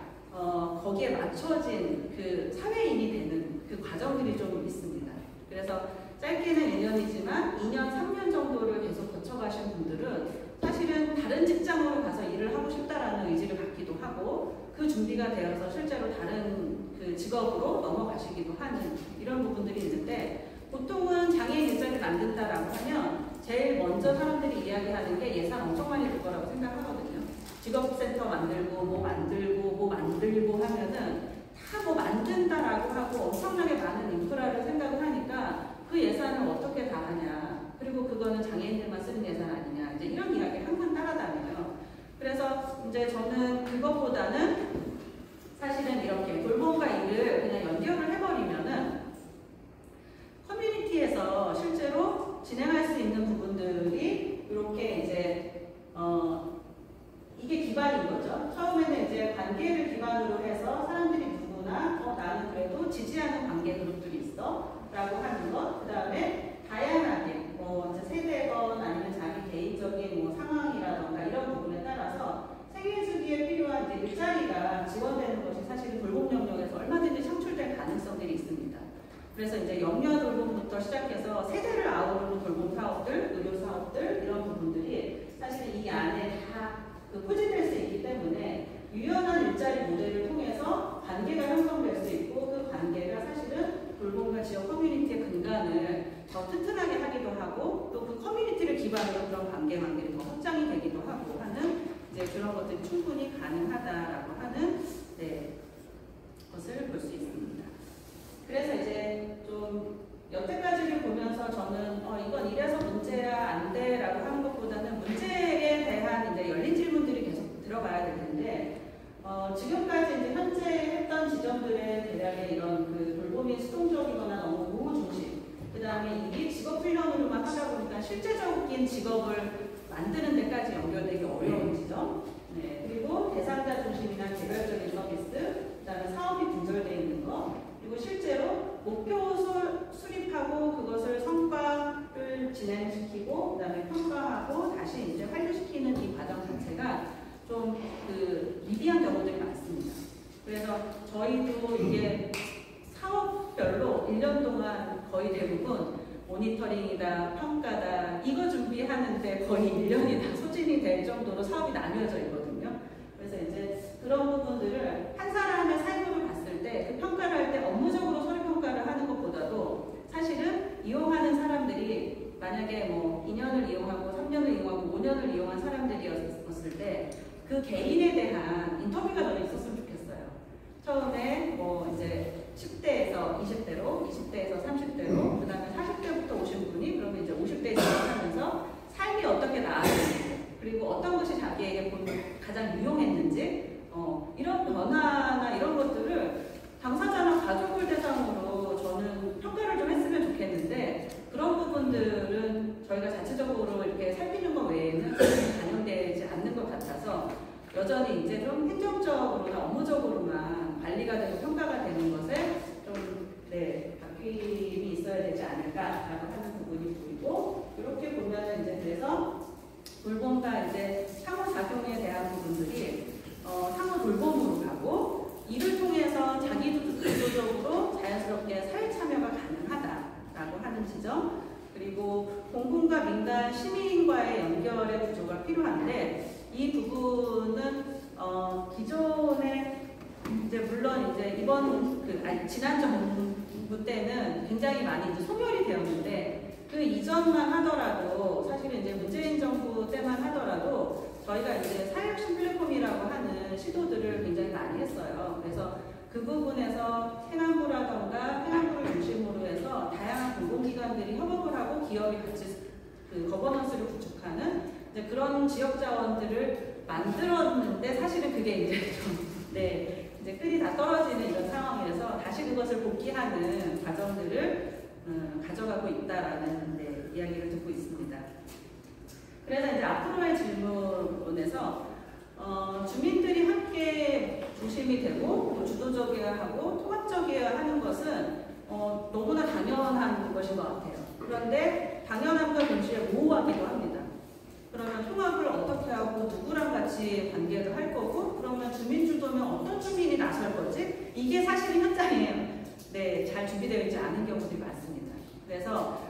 [SPEAKER 4] 거기에 맞춰진 그 사회인이 되는 그 과정들이 좀 있습니다. 그래서 짧게는 1년이지만 2년, 3년 정도를 계속 거쳐가신 분들은 사실은 다른 직장으로 가서 일을 하고 싶다라는 의지를 갖기도 하고, 그 준비가 되어서 실제로 다른 그 직업으로 넘어가시기도 하는 이런 부분들이 있는데, 보통은 장애인 일자리를 만든다라고 하면 제일 먼저 사람들이 이야기하는 게 예산 엄청 많이 들 거라고 생각하거든요. 직업센터 만들고 뭐 만들고 하면은 다 뭐 만든다라고 하고 엄청나게 많은 인프라를 생각을 하니까 그 예산을 어떻게 다 하냐, 그리고 그거는 장애인들만 쓰는 예산 아니냐, 이제 이런 이야기를 항상 따라다녀요. 그래서 이제 저는 그것보다는 사실은 이렇게 돌봄과 일을 그냥 연결을 해버리면은 커뮤니티에서 실제로 진행할 수 있는 부분들이 이렇게 이제 이게 기반인 거죠. 처음에는 이제 관계를 기반으로 해서 사람들이 누구나 나는 그래도 지지하는 관계 그룹들이 있어 라고 하는 것, 그 다음에 다양하게 뭐 이제 세대건 아니면 자기 개인적인 뭐 상황이라던가 이런 부분에 따라서 생애 주기에 필요한 이제 일자리가 지원되는 것이 사실은 돌봄 영역에서 얼마든지 창출될 가능성들이 있습니다. 그래서 이제 영유아 돌봄부터 시작해서 세대를 아우르는 돌봄 사업들, 의료 사업들 이런 부분들이 사실 이 안에 다 포진될 수 있기 때문에 유연한 일자리 모델을 통해서 관계가 형성될 수 있고, 그 관계가 사실은 돌봄과 지역 커뮤니티의 근간을 더 튼튼하게 하기도 하고, 또 그 커뮤니티를 기반으로 그런 관계망들이 더 확장이 되기도 하고 하는 이제 그런 것들이 충분히 가능하다라고 하는 것을 볼 수 있습니다. 그래서 이제 좀 여태까지를 보면서 저는 이건 이래서 문제야 안 돼라고 하는 것보다는 문제에 대한 이제 열린 질문들이 계속 들어가야 될 텐데, 지금까지 이제 현재 했던 지점들의 대략의 이런 그 돌봄이 수동적이거나 너무 보호 중심, 그 다음에 이게 직업 훈련으로만 하다 보니까 실제적인 직업을 만드는 데까지 연결되기 어려운 지점, 그리고 대상자 중심이나 개별적인 서비스, 그 다음에 사업이 분절되어 있는 거, 그리고 실제로 목표 수립하고 그것을 성과를 진행시키고, 그 다음에 평가하고 다시 이제 완료시키는 이 과정 자체가 좀 미비한 경우들이 많습니다. 그래서 저희도 이게 사업별로 1년 동안 거의 대부분 모니터링이다, 평가다, 이거 준비하는데 거의 1년이 다 소진이 될 정도로 사업이 나뉘어져 있거든요. 그래서 이제 그런 부분들을 한 사람의 삶으로 봤을 때 그 평가를 할 때 업무적으로 서류 평가를 하는 것보다도 사실은 이용하는 사람들이 만약에 뭐 2년을 이용하고 3년을 이용하고 5년을 이용한 사람들이었을 때 그 개인에 대한 인터뷰가 더 있었으면 좋겠어요. 처음에 뭐 이제 10대에서 20대로, 20대에서 30대로, 그 다음에 40대부터 오신 분이 그러면 이제 50대에 진입하면서 삶이 어떻게 나아졌는지, 그리고 어떤 것이 자기에게 가장 유용했는지, 이런 변화나 이런 것들을 당사 여전히 이제 좀 행정적으로나 업무적으로만 관리가 되고 평가가 되는 것에 좀 바뀜이 있어야 되지 않을까라고 하는 부분이 보이고, 이렇게 보면은 이제 그래서 돌봄과 이제 상호작용에 대한 부분들이 상호 돌봄으로 가고, 이를 통해서 자기도 주도적으로 자연스럽게 사회 참여가 가능하다라고 하는 지점, 그리고 공공과 민간, 시민과의 연결의 구조가 필요한데, 이 부분은 기존에 이제 물론 이제 이번 지난 정부 때는 굉장히 많이 이제 소멸이 되었는데, 그 이전만 하더라도 사실은 이제 문재인 정부 때만 하더라도 저희가 이제 사회혁신 플랫폼이라고 하는 시도들을 굉장히 많이 했어요. 그래서 그 부분에서 행안부라던가 행안부를 중심으로 해서 다양한 공공기관들이 협업을 하고 기업이 같이 그 거버넌스를 구축하는 이제 그런 지역 자원들을 만들었는데, 사실은 그게 이제 좀 이제 끈이 다 떨어지는 이런 상황이라서 다시 그것을 복귀하는 과정들을 가져가고 있다라는 이야기를 듣고 있습니다. 그래서 이제 앞으로의 질문에서 주민들이 함께 중심이 되고 주도적이어야 하고 통합적이어야 하는 것은 너무나 당연한 것인 것 같아요. 그런데 당연함과 동시에 모호하기도 합니다. 그러면 통합을 어떻게 하고 누구랑 같이 관계를 할 거고, 그러면 주민 주도면 어떤 주민이 나설 거지? 이게 사실은 현장에 잘 준비되어 있지 않은 경우들이 많습니다. 그래서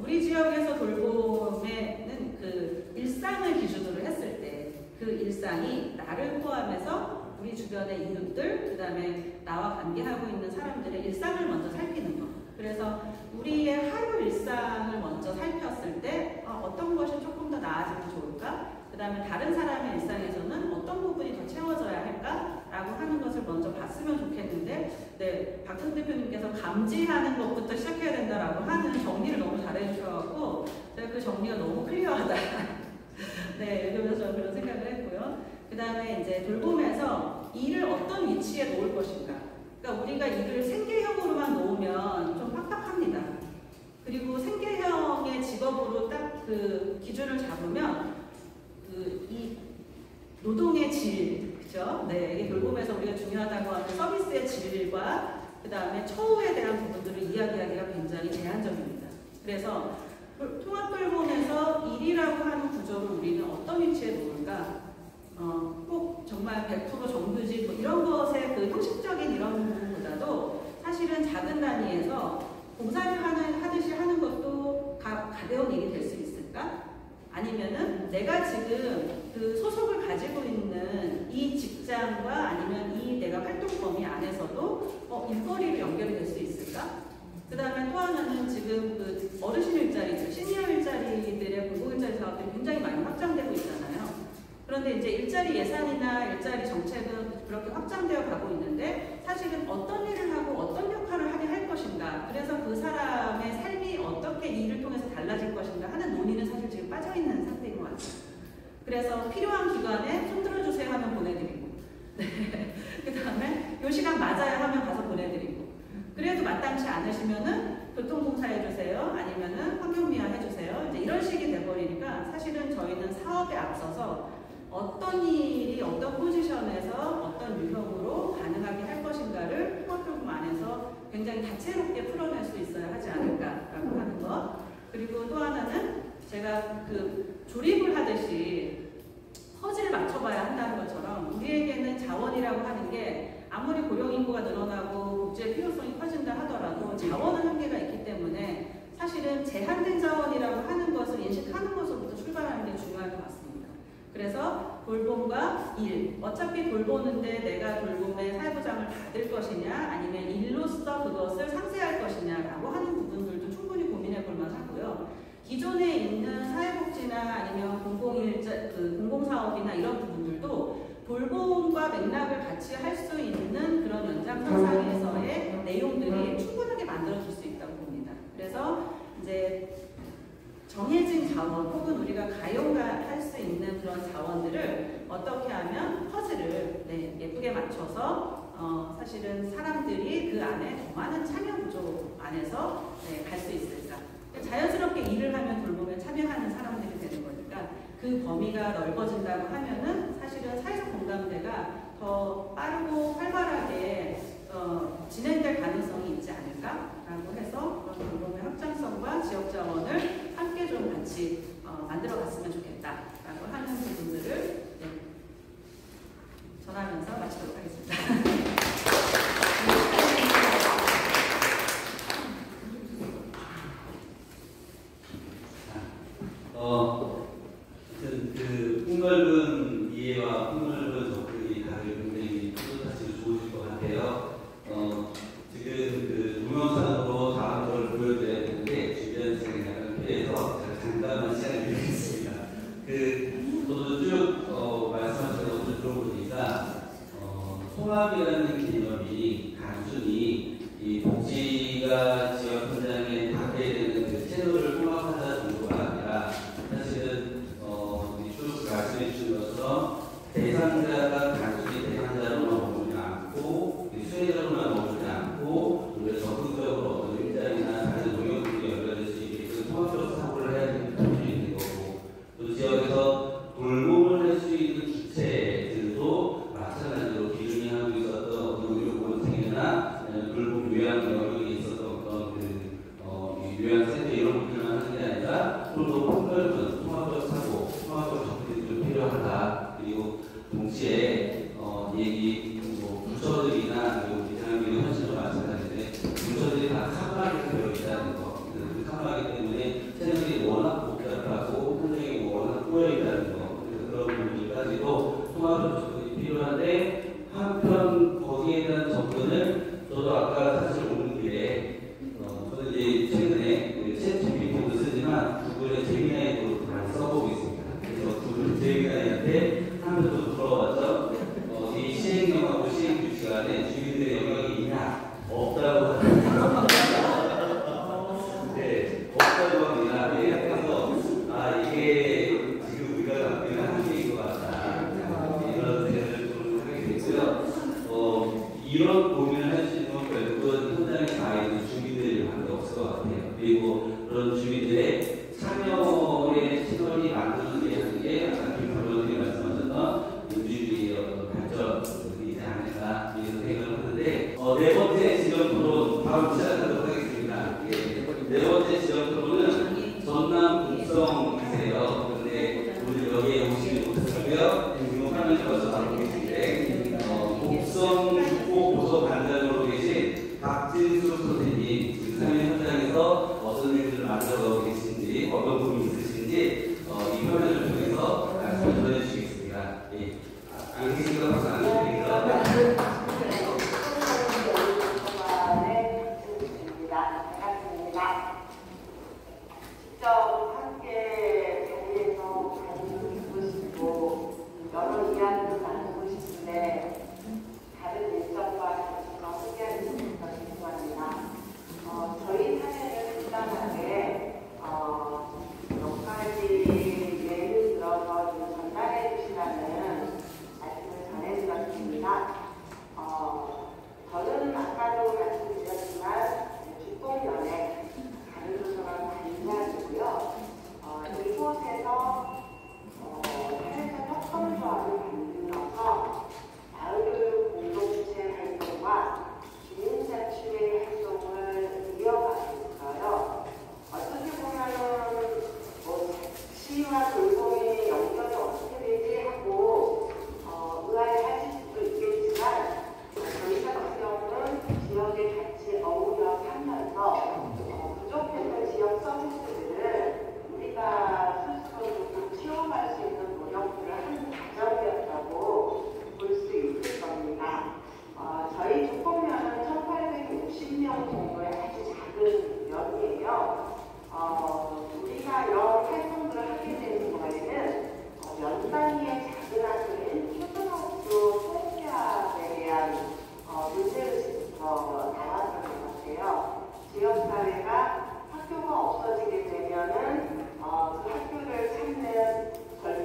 [SPEAKER 4] 우리 지역에서 돌봄에는 그 일상을 기준으로 했을 때 그 일상이 나를 포함해서 우리 주변의 이웃들, 그 다음에 나와 관계하고 있는 사람들의 일상을 먼저 살피는 것. 그래서 우리의 하루 일상을 먼저 살폈을 때 어떤 것이 조금 더 나아지면 좋을까? 그 다음에 다른 사람의 일상에서는 어떤 부분이 더 채워져야 할까? 라고 하는 것을 먼저 봤으면 좋겠는데, 박선 대표님께서 감지하는 것부터 시작해야 된다라고 하는 정리를 너무 잘해주셔서 제가 그 정리가 너무 클리어하다. 그래서 저는 그런 생각을 했고요. 그 다음에 이제 돌봄에서 일을 어떤 위치에 놓을 것인가. 그러니까 우리가 일을 생계형으로만 놓으면 좀 팍팍합니다. 그리고 생계형의 직업으로 딱 그 기준을 잡으면 이 노동의 질, 그죠? 이게 돌봄에서 우리가 중요하다고 하는 서비스의 질과 그 다음에 처우에 대한 부분들을 이야기하기가 굉장히 제한적입니다. 그래서 통합돌봄에서 일이라고 하는 구조를 우리는 어떤 위치에 놓을까? 꼭 정말 100% 정규직 뭐 이런 것의 그 형식적인 이런 부분보다도 사실은 작은 단위에서 봉사를 하듯이 하는 것도 가벼운 일이 될 수 있을까? 아니면은 내가 지금 그 소속을 가지고 있는 이 직장과 아니면 이 내가 활동 범위 안에서도 일거리로 연결이 될 수 있을까? 그 다음에 또 하나는 지금 그 어르신 일자리들, 시니어 일자리들의 공공 일자리 사업들이 굉장히 많이 확장되고 있잖아요. 그런데 이제 일자리 예산이나 일자리 정책은 그렇게 확장되어 가고 있는데, 사실은 어떤 일을 하고 어떤 역할을 하게 할 것인가, 그래서 그 사람의 삶이 어떻게 이 일을 통해서 달라질 것인가 하는 논의는 사실 지금 빠져있는 상태인 것 같아요. 그래서 필요한 기관에 손들어주세요 하면 보내드리고, 그 다음에 요 시간 맞아요 하면 가서 보내드리고, 그래도 마땅치 않으시면은 교통공사 해주세요, 아니면은 환경미화 해주세요, 이제 이런 식이 돼버리니까 사실은 저희는 사업에 앞서서 어떤 일이 어떤 포지션에서 어떤 유형으로 가능하게 할 것인가를 통합돌봄 안에서 굉장히 다채롭게 풀어낼 수 있어야 하지 않을까라고 하는 것. 그리고 또 하나는 제가 그 조립을 하듯이 퍼즐을 맞춰봐야 한다는 것처럼 우리에게는 자원이라고 하는 게 아무리 고령인구가 늘어나고 국제의 필요성이 커진다 하더라도 자원은 한계가 있기 때문에 사실은 제한된 자원이라고 하는 것을 인식하는 것으로부터 출발하는 게 중요할 것 같습니다. 그래서 돌봄과 일, 어차피 돌보는데 내가 돌봄의 사회보장을 받을 것이냐 아니면 일로서 그것을 상쇄할 것이냐라고 하는 부분들도 충분히 고민해 볼 만하고요. 기존에 있는 사회복지나 아니면 공공사업이나 이런 부분들도 돌봄과 맥락을 같이 할 수 있는 그런 연장선상에서의 내용들이 충분하게 만들어질 수 있다고 봅니다. 그래서 이제 정해진 자원 혹은 우리가 가용할 수 있는 그런 자원들을 어떻게 하면 퍼즐을 예쁘게 맞춰서 사실은 사람들이 그 안에 더 많은 참여 구조 안에서 갈 수 있을까. 자연스럽게 일을 하면 돌봄에 참여하는 사람들이 되는 거니까 그 범위가 넓어진다고 하면은 사실은 사회적 공감대가 더 빠르고 활발하게 진행될 가능성이 있지 않을까라고 해서 그런 돌봄의 확장성과 지역 자원을 함께 좀 같이 만들어 갔으면 좋겠다라고 하는 부분들을 전하면서 마치도록 하겠습니다.
[SPEAKER 1] 그 폭넓은 이해와 폭넓은 접근이 다들 굉장히 뿌듯하시고 좋으실 것 같아요. 지금 그 동영상으로 다음 걸 보여드려야 되는데 주변 시간이 약간 필요해서 제가 잠깐만 시간을 드리겠습니다. 저도 쭉 말씀하신 것을 들어보니까 통합이라는 개념이 단순히 이 복지가 지역 현장에 닿게 되는 그 채널을 통합하자 정도가 아니라 사실은 쭉 말씀해 주신 것처럼 대상자가 단순히 대상자로만 머물지 않고 수혜자로만 머물지 않고 우리가 적극적으로 어떤 일자리나 다른 농역들이 연결될 수 있게끔 통합적 사고를 해야 되는 부분이 있는 거고 또 지역에서 돌봄을 할 수 있는 주체들도 마찬가지로 기존에 하고 있었던 어떤 의료보건생이나 돌봄 요양 영역에 있었던 어떤 요양센터 이런 것들만 하는 게 아니라 좀 더 폭넓은 통합적 사고, 통합적 접근이 좀 필요하다. 그리고 동시에 부처들이나 우리 대한민국 현실과 마찬가지인데 부처들이 다 카마하게 되어 있다는 거. 그 카마하기 때문에 채널이 워낙 복잡하고 현장이 워낙 꼬여 있다는 거. 그래서 그런 부분까지도 통합적 접근이 필요한데 한편 거기에 대한 접근을 저도 아까 사실 오는 길에 저는 이제 최근에 챗 GPT도 쓰지만 구글의 제미나이도 많이 써보고 있습니다. 그래서 구글 제미나이한테 하면서 물어봤죠. 이 시행령하고 시행 규칙 안에 주민들의 영역이 있냐? 없다고 합니다. 네, 없다고 합니다. 그래서 이게 지금 우리가 갖고 있는 한계인 것 같다. 이런 생각을 좀 하게 됐고요. 이런 고민을 할 수 있는 건 결국은 현장에 가 있는 주민들밖에 없을 것 같아요. 그리고 그런 주민들의 참여의 시설이 만들어지게 하는 게 아까 김표론님이 말씀하셨던 민주주의의 어떤 발전이지 않을까 이런 생각을 하는데 네 번째 지점 토론 바로 시작하도록 하겠습니다. 네 번째 지점 토론은 전남 곡성이세요. 그런데 오늘 여기에 오시지 못하셨고요. 지금 화면에 와서 바로 계신데 곡성 국보 보서 관장으로 계신 박진수 선생님 지금 사회 현장에서 어떤 일들을 만들어가고 계신지 어떤 고민이 있으신지 이 화면을 통해서 말씀을 전해주시겠습니다. 예. 안 계신가 박수 안 드립니다.
[SPEAKER 6] 직접 함께 자리에서 관심을 듣고 싶고 여러 이야기를 나누고 싶은데 다른 일정과 관심과 함께하는 것부터 죄송합니다. 저희 사례는 간단하게 몇 가지 예를 들어서 좀 전달해 주시라는 말씀을 전해드렸습니다. 저는 아까도 말씀드렸지만 죽공연에 다른 도서관 관리자이고요. 이곳에서 사회적 협동조합을 만들어서 마을 공동체 활동과 주민자치회 활동을 이어가고 있어요. 어떻게 보면은 자치와 돌봄이 연결이 어떻게 되지 하고 의아해하실 수도 있겠지만 저희 같은 경우는 지역에 같이 어우러 살면서 부족했던 지역 서비스들을 우리가 스스로 좀 채워갈 수 있는 노력들을 하는 과정이었다고 볼 수 있을 겁니다. 저희 주공면은 1860명 정도의 아주 작은 면이에요. 우리가 이런 활동들을 하게 되는 거에는 연 단위의 작은 학교인 초등학교 통폐합에 대한 문제의식부터 나왔던 것 같아요. 지역사회가 학교가 없어지게 되면은 그 학교를 찾는 젊은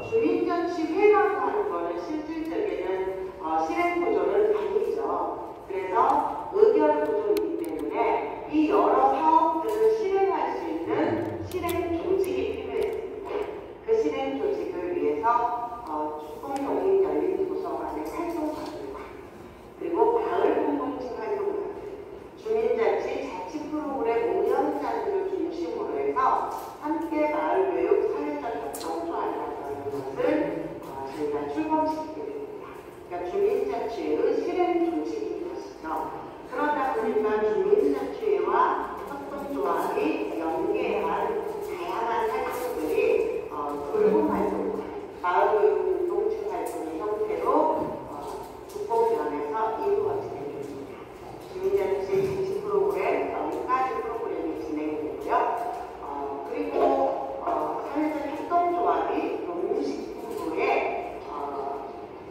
[SPEAKER 6] 주민자치회라고 하는 거는 실질적인 실행 구조는 아니죠. 그래서 의결 구조이기 때문에 이 여러 사업들을 실행할 수 있는 실행 조직이 필요했습니다. 그 실행 조직을 위해서 주공농인 열린 도서관의 활동가들과 그리고 마을 공동체 활동가들, 주민자치 자치 프로그램 운영자들을 중심으로 해서 함께 마을 교육 사회적 협동조합이라는 것을 저희가 출범시키게 됩니다. 그러니까 주민자치의 실행 조직인 것이죠. 그러다 보니까 주민자치회와 협동조합이 연계한 다양한 활동들이 돌봄활동, 마을교육 공동체 활동의 형태로 주공면에서 이루어지게 됩니다. 주민자치 지지 프로그램 10가지 프로그램이 진행되고요. 그리고 사회적 협동조합이 농식품부의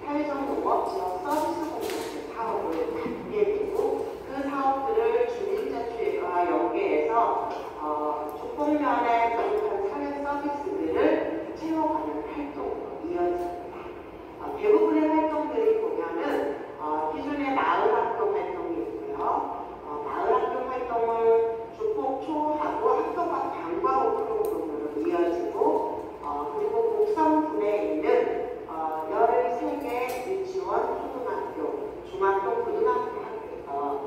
[SPEAKER 6] 사회적 농업 지역 서비스 공동체 사업을 갖게 되고 그 사업들을 주민자치회와 연계해서 주공면에 부족한 사회 서비스들을 채워가는 활동으로 이어집니다. 대부분의 활동들이 보면은 기존의 마을학교 활동이 있고요. 마을학교 활동을 주폭초하고 학교가 방과 후 프로그램으로 이어지고 그리고 곡성군에 있는 13개 유치원, 초등학교, 중학교,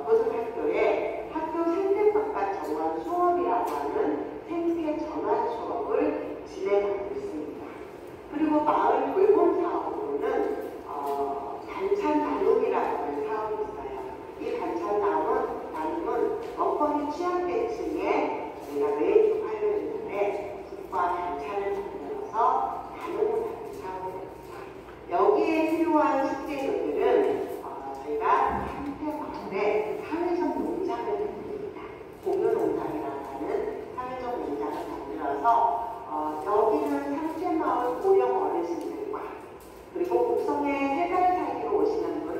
[SPEAKER 6] 고등학교의 학교 생태바깥 정원 수업이라고 하는 생태 전환 수업을 진행하고 있습니다. 그리고 마을 돌봄 사업으로는 반찬 나눔이라고 하는 사업이 있어요. 이 반찬 나눔은 먹거리 취약계층에 저희가 매주 화요일에 국과 반찬을 만들어서 나눔을 하는 사업입니다. 여기에 필요한 식재료들은 저희가 한태마을에 사회적 농장을 만듭니다. 공유농장이라고 하는 사회적 농장을 만들어서 여기는 상태마을 고령 어르신들과 그리고 곡성에 3달 살기로 오시는 분들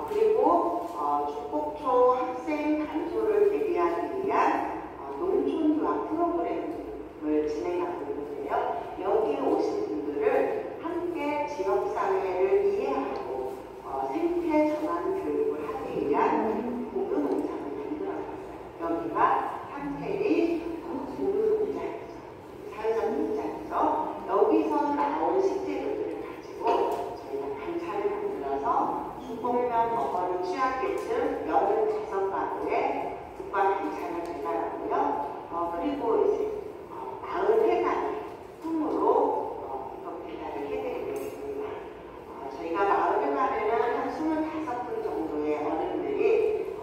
[SPEAKER 6] 그리고 주곡초 학생 단소를 대비하기 위한 농촌유학 프로그램을 진행하고 있는데요. 여기에 오신 분들을 함께 지역사회를 이해하고 생태 전환 교육을 하기 위한 공유농장을 만들어봤어요. 여기가 한태리 공유농장이죠. 사회적 농장이죠. 여기서 나온 식재료들을 가지고 저희가 반찬을 만들어서 주공면 먹거리 취약계층 15가구에 국가 반찬을 배달하고요. 그리고 이제 마을 회관에 품으로 배달을 해드리고 있습니다. 저희가 마을 회관에는 한 25분 정도의 어른들이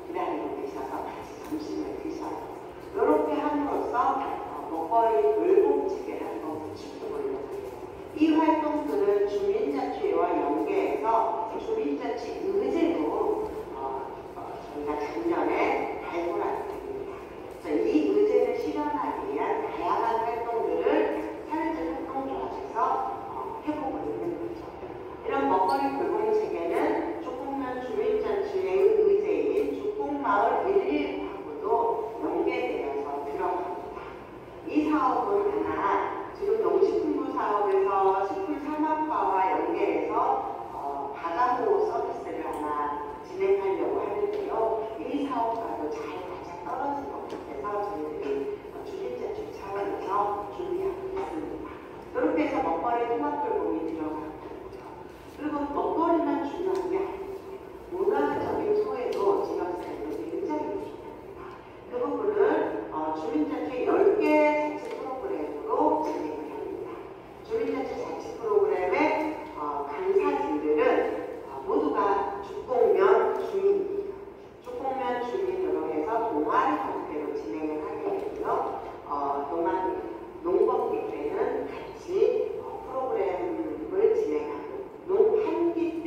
[SPEAKER 6] 기다리고 계셔서 같이 점심을 드셔요. 이렇게 함으로써 먹거리 돌봄체계를 한번 구축해보려고 해요. 이 활동들은 주민자치회와 연계해서 주민자치 의제로 저희가 작년에 발굴하게 됩니다. 이 의제를 실현하기 위한 다양한 활동들을 사회적 협동조합에서 해보고 있는 거죠. 이런 먹거리 돌봄 체계는 주공면 주민자치의 의제인 주공마을 119하고도 연계되어서 들어갑니다. 이 사업은 하나 지금 농식품부 사업에서 식품 산업화와 연계해서 바다보호 서비스를 하나 진행하려고 하는데요. 이 사업과도 잘 맞아 떨어진 것 같아서 저희들이 주민자치 차원에서 준비하고 있습니다. 이렇게 해서 먹거리 통합돌봄이 들어가는 거죠. 그리고 먹거리만 중요한 게 아니고 문화적인 소외도 지역사회는 굉장히 중요합니다. 그 부분은 주민자치 10개 자치 프로그램으로 진행을 합니다. 주민자치 자치 프로그램의 강사진들은 모두가 주공면 주민입니다. 주공면 주민으로 해서 동아리 형태로 진행을 하게 되고요. 농번기 때는 같이 프로그램을 진행하고 농한기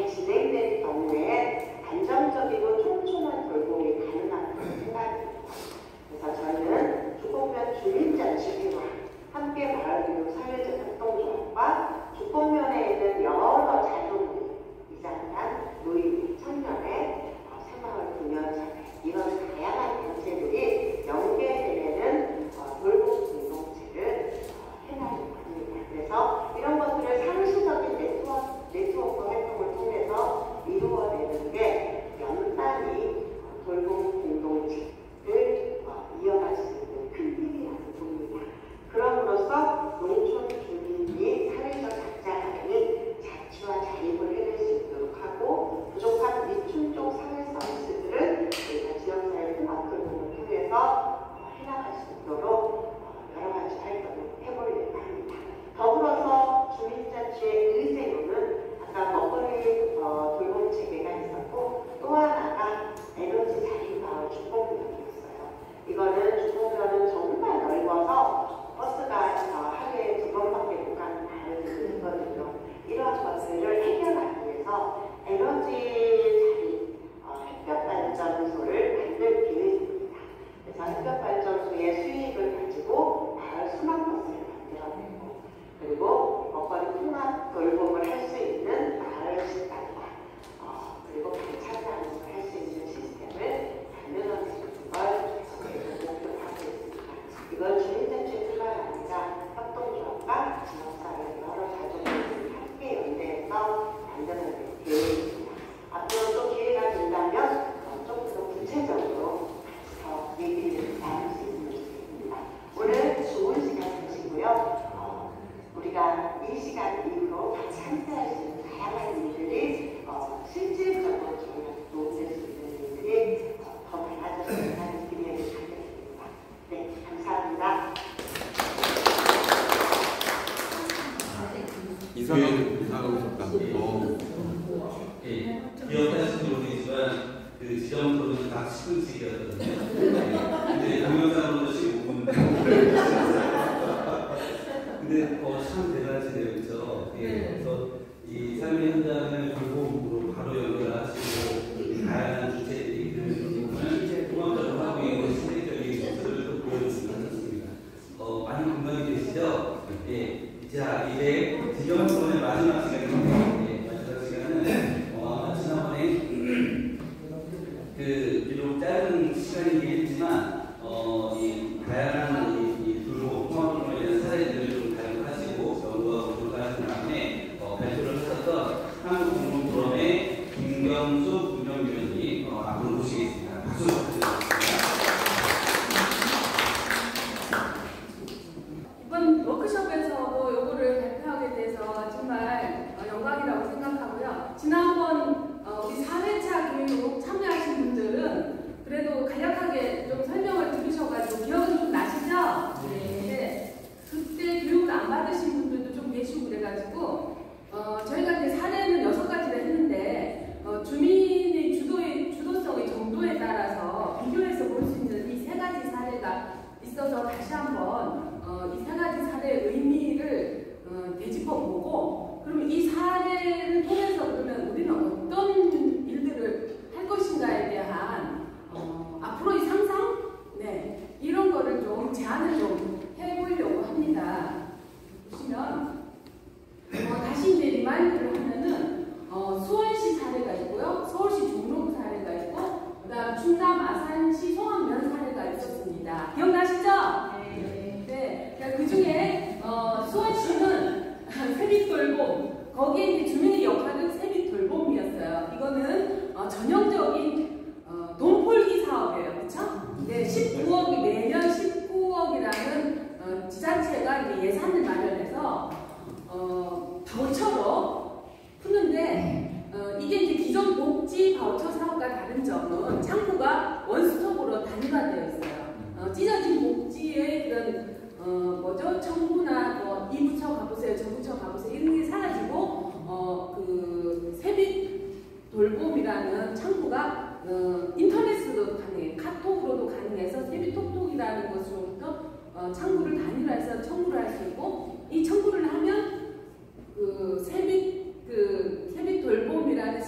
[SPEAKER 6] 잘 진행될 경우에 안정적이고 촘촘한 돌봄이 가능하다고 생각합니다. 그래서 저희는 주공면 주민자치회와 함께 마을교육 사회적 협동조합과 주공면에 있는 여러 자조모임, 이장단, 노인, 청년회, 새마을 구면자회 이런 다양한 단체들이 연계되는 돌봄 공동체를 해나가고 합니다. 그래서 이런 것들을 상시적인 네트워크 활동을 통해서 이루어내는 게 연단위 돌봄 공동체를 이어갈 수 있는 큰 힘이라고 봅니다. 그럼으로써 농촌 주민이 사회적 약자 간의 자치와 자립을 해낼 수 있도록 하고 부족한 미충족 사회 서비스들을 저희가 지역사회 통합교육을 통해서 해나갈 수 있도록 여러 가지 활동을 해보려고 합니다. 더불어서 주민자치의 의제로는 아까 먹거리 돌봄 체계가 있었고 또 하나가 에너지 자립마을 주공면이었어요. 이거는 주공면은 정말 넓어서 버스가 하루에 2번밖에 못 가는 마을이 있거든요. 이런 것들을 해결하기 위해서 에너지 자립 햇볕발전소를 만들 계획입니다. 그래서 햇볕발전소의 수익을 가지고 마을 수납버스를 만들어내고 그리고 먹거리 통합 돌봄을 할 수 있는 마을 식당과 그리고 반찬하면서 할 수 있는 시스템을 만들어내는 걸 목표로 하고 있습니다. 이건 주민자치뿐만 아니라 협동조합과 지역사회 여러 가족들이 함께 연대해서 만들어낼 계획입니다. 앞으로 또 기회가 된다면 조금 더 구체적으로 더 얘기를 나눌 수 있으면 좋겠습니다. 오늘 좋은 시간 되시고요. 우리가 이 시간 이후로 같이 함께 할 수 있는 다양한 일들이 실질적으로 저희한테 도움될 수 있는 일들이 더 많아졌으면 하는 기회를 갖겠습니다. 네, 감사합니다.
[SPEAKER 7] 이사하고 싶다.
[SPEAKER 1] 예, 기억하실지 모르겠지만 그 지점으로는 다 10분씩이었거든요. 근데 동영상으로도 15분. 근데 참 대단하시네요, 그렇죠? 예, 그래서 이 삶의 현장을 돌봄으로 바로 연결하시고 다양한 주체들이 그런 통합적으로 하고 있는 시대적인 모습을 또 보여주시고 하셨습니다. 많이 공감이 되시죠? 예, 자 이제 지점 토론의 마지막 시간인데, 예, 마지막 시간은 지난번에 그 비록 짧은 시간이긴 했지만 이 다양한 이 돌봄 통합으로 인한 사례들을 좀 가지고 연구하고 조사하신 다음에 발표를 하셨던 한국공동포럼의 김경수 운영위원이 앞으로 모시겠습니다. 박수 부탁드리겠습니다.
[SPEAKER 8] 이번 워크숍에서도 요거를 발표하게 돼서 정말 영광이라고 생각하고요. 지난번 우리 4회차 교육 참여하신 분들은 그래도 간략하게 좀 설명을 들으셔가지고 기억은 좀 나시죠? 네. 그때 교육을 안 받으신 분들도 좀 계시고 그래가지고 저희가 이제 사례는 6가지를 했는데 주민의 주도성의 정도에 따라서 비교해서 볼 수 있는 이 3가지 사례가 있어서 다시 한번 이 3가지 사례의 의미를 되짚어보고 그러면 이 사례를 통해서 그러면 우리는 어떤 일들을 할 것인가에 대한 앞으로 이 상상? 네, 이런 거를 좀 제안을 좀 해보려고 합니다. 보시면 다시 이제 리마인드를 하면은 수원시 사례가 있고요, 서울시 종로구 사례가 있고, 그다음 충남 아산시 송암면 사례가 있었습니다. 기억나시죠? 네. 그러니까 그 중에 수원시는 세빛돌봄, 거기에 이제 주민의 역할은 세빛돌봄이었어요. 이거는 전형적인 돈폴기 사업이에요, 그렇죠? 네, 19억이 매년 19억이라는 지자체가 이제 예산을 마련해서 바우처로 푸는데 이게 이제 기존 복지 바우처 사업과 다른 점은 창구가 원스톱으로 단일화되어 있어요. 찢어진 복지의 그런 청구나 뭐 이 부처 가보세요, 저 부처 가보세요 이런 게 사라지고 그 세빛 돌봄이라는 창구가 인터넷으로도 가능해요. 카톡으로도 가능해서 세빛톡톡이라는 것으로부터 창구를 단일화해서 청구를 할 수 있고, 이 청구를 하면 세빛 돌봄이라는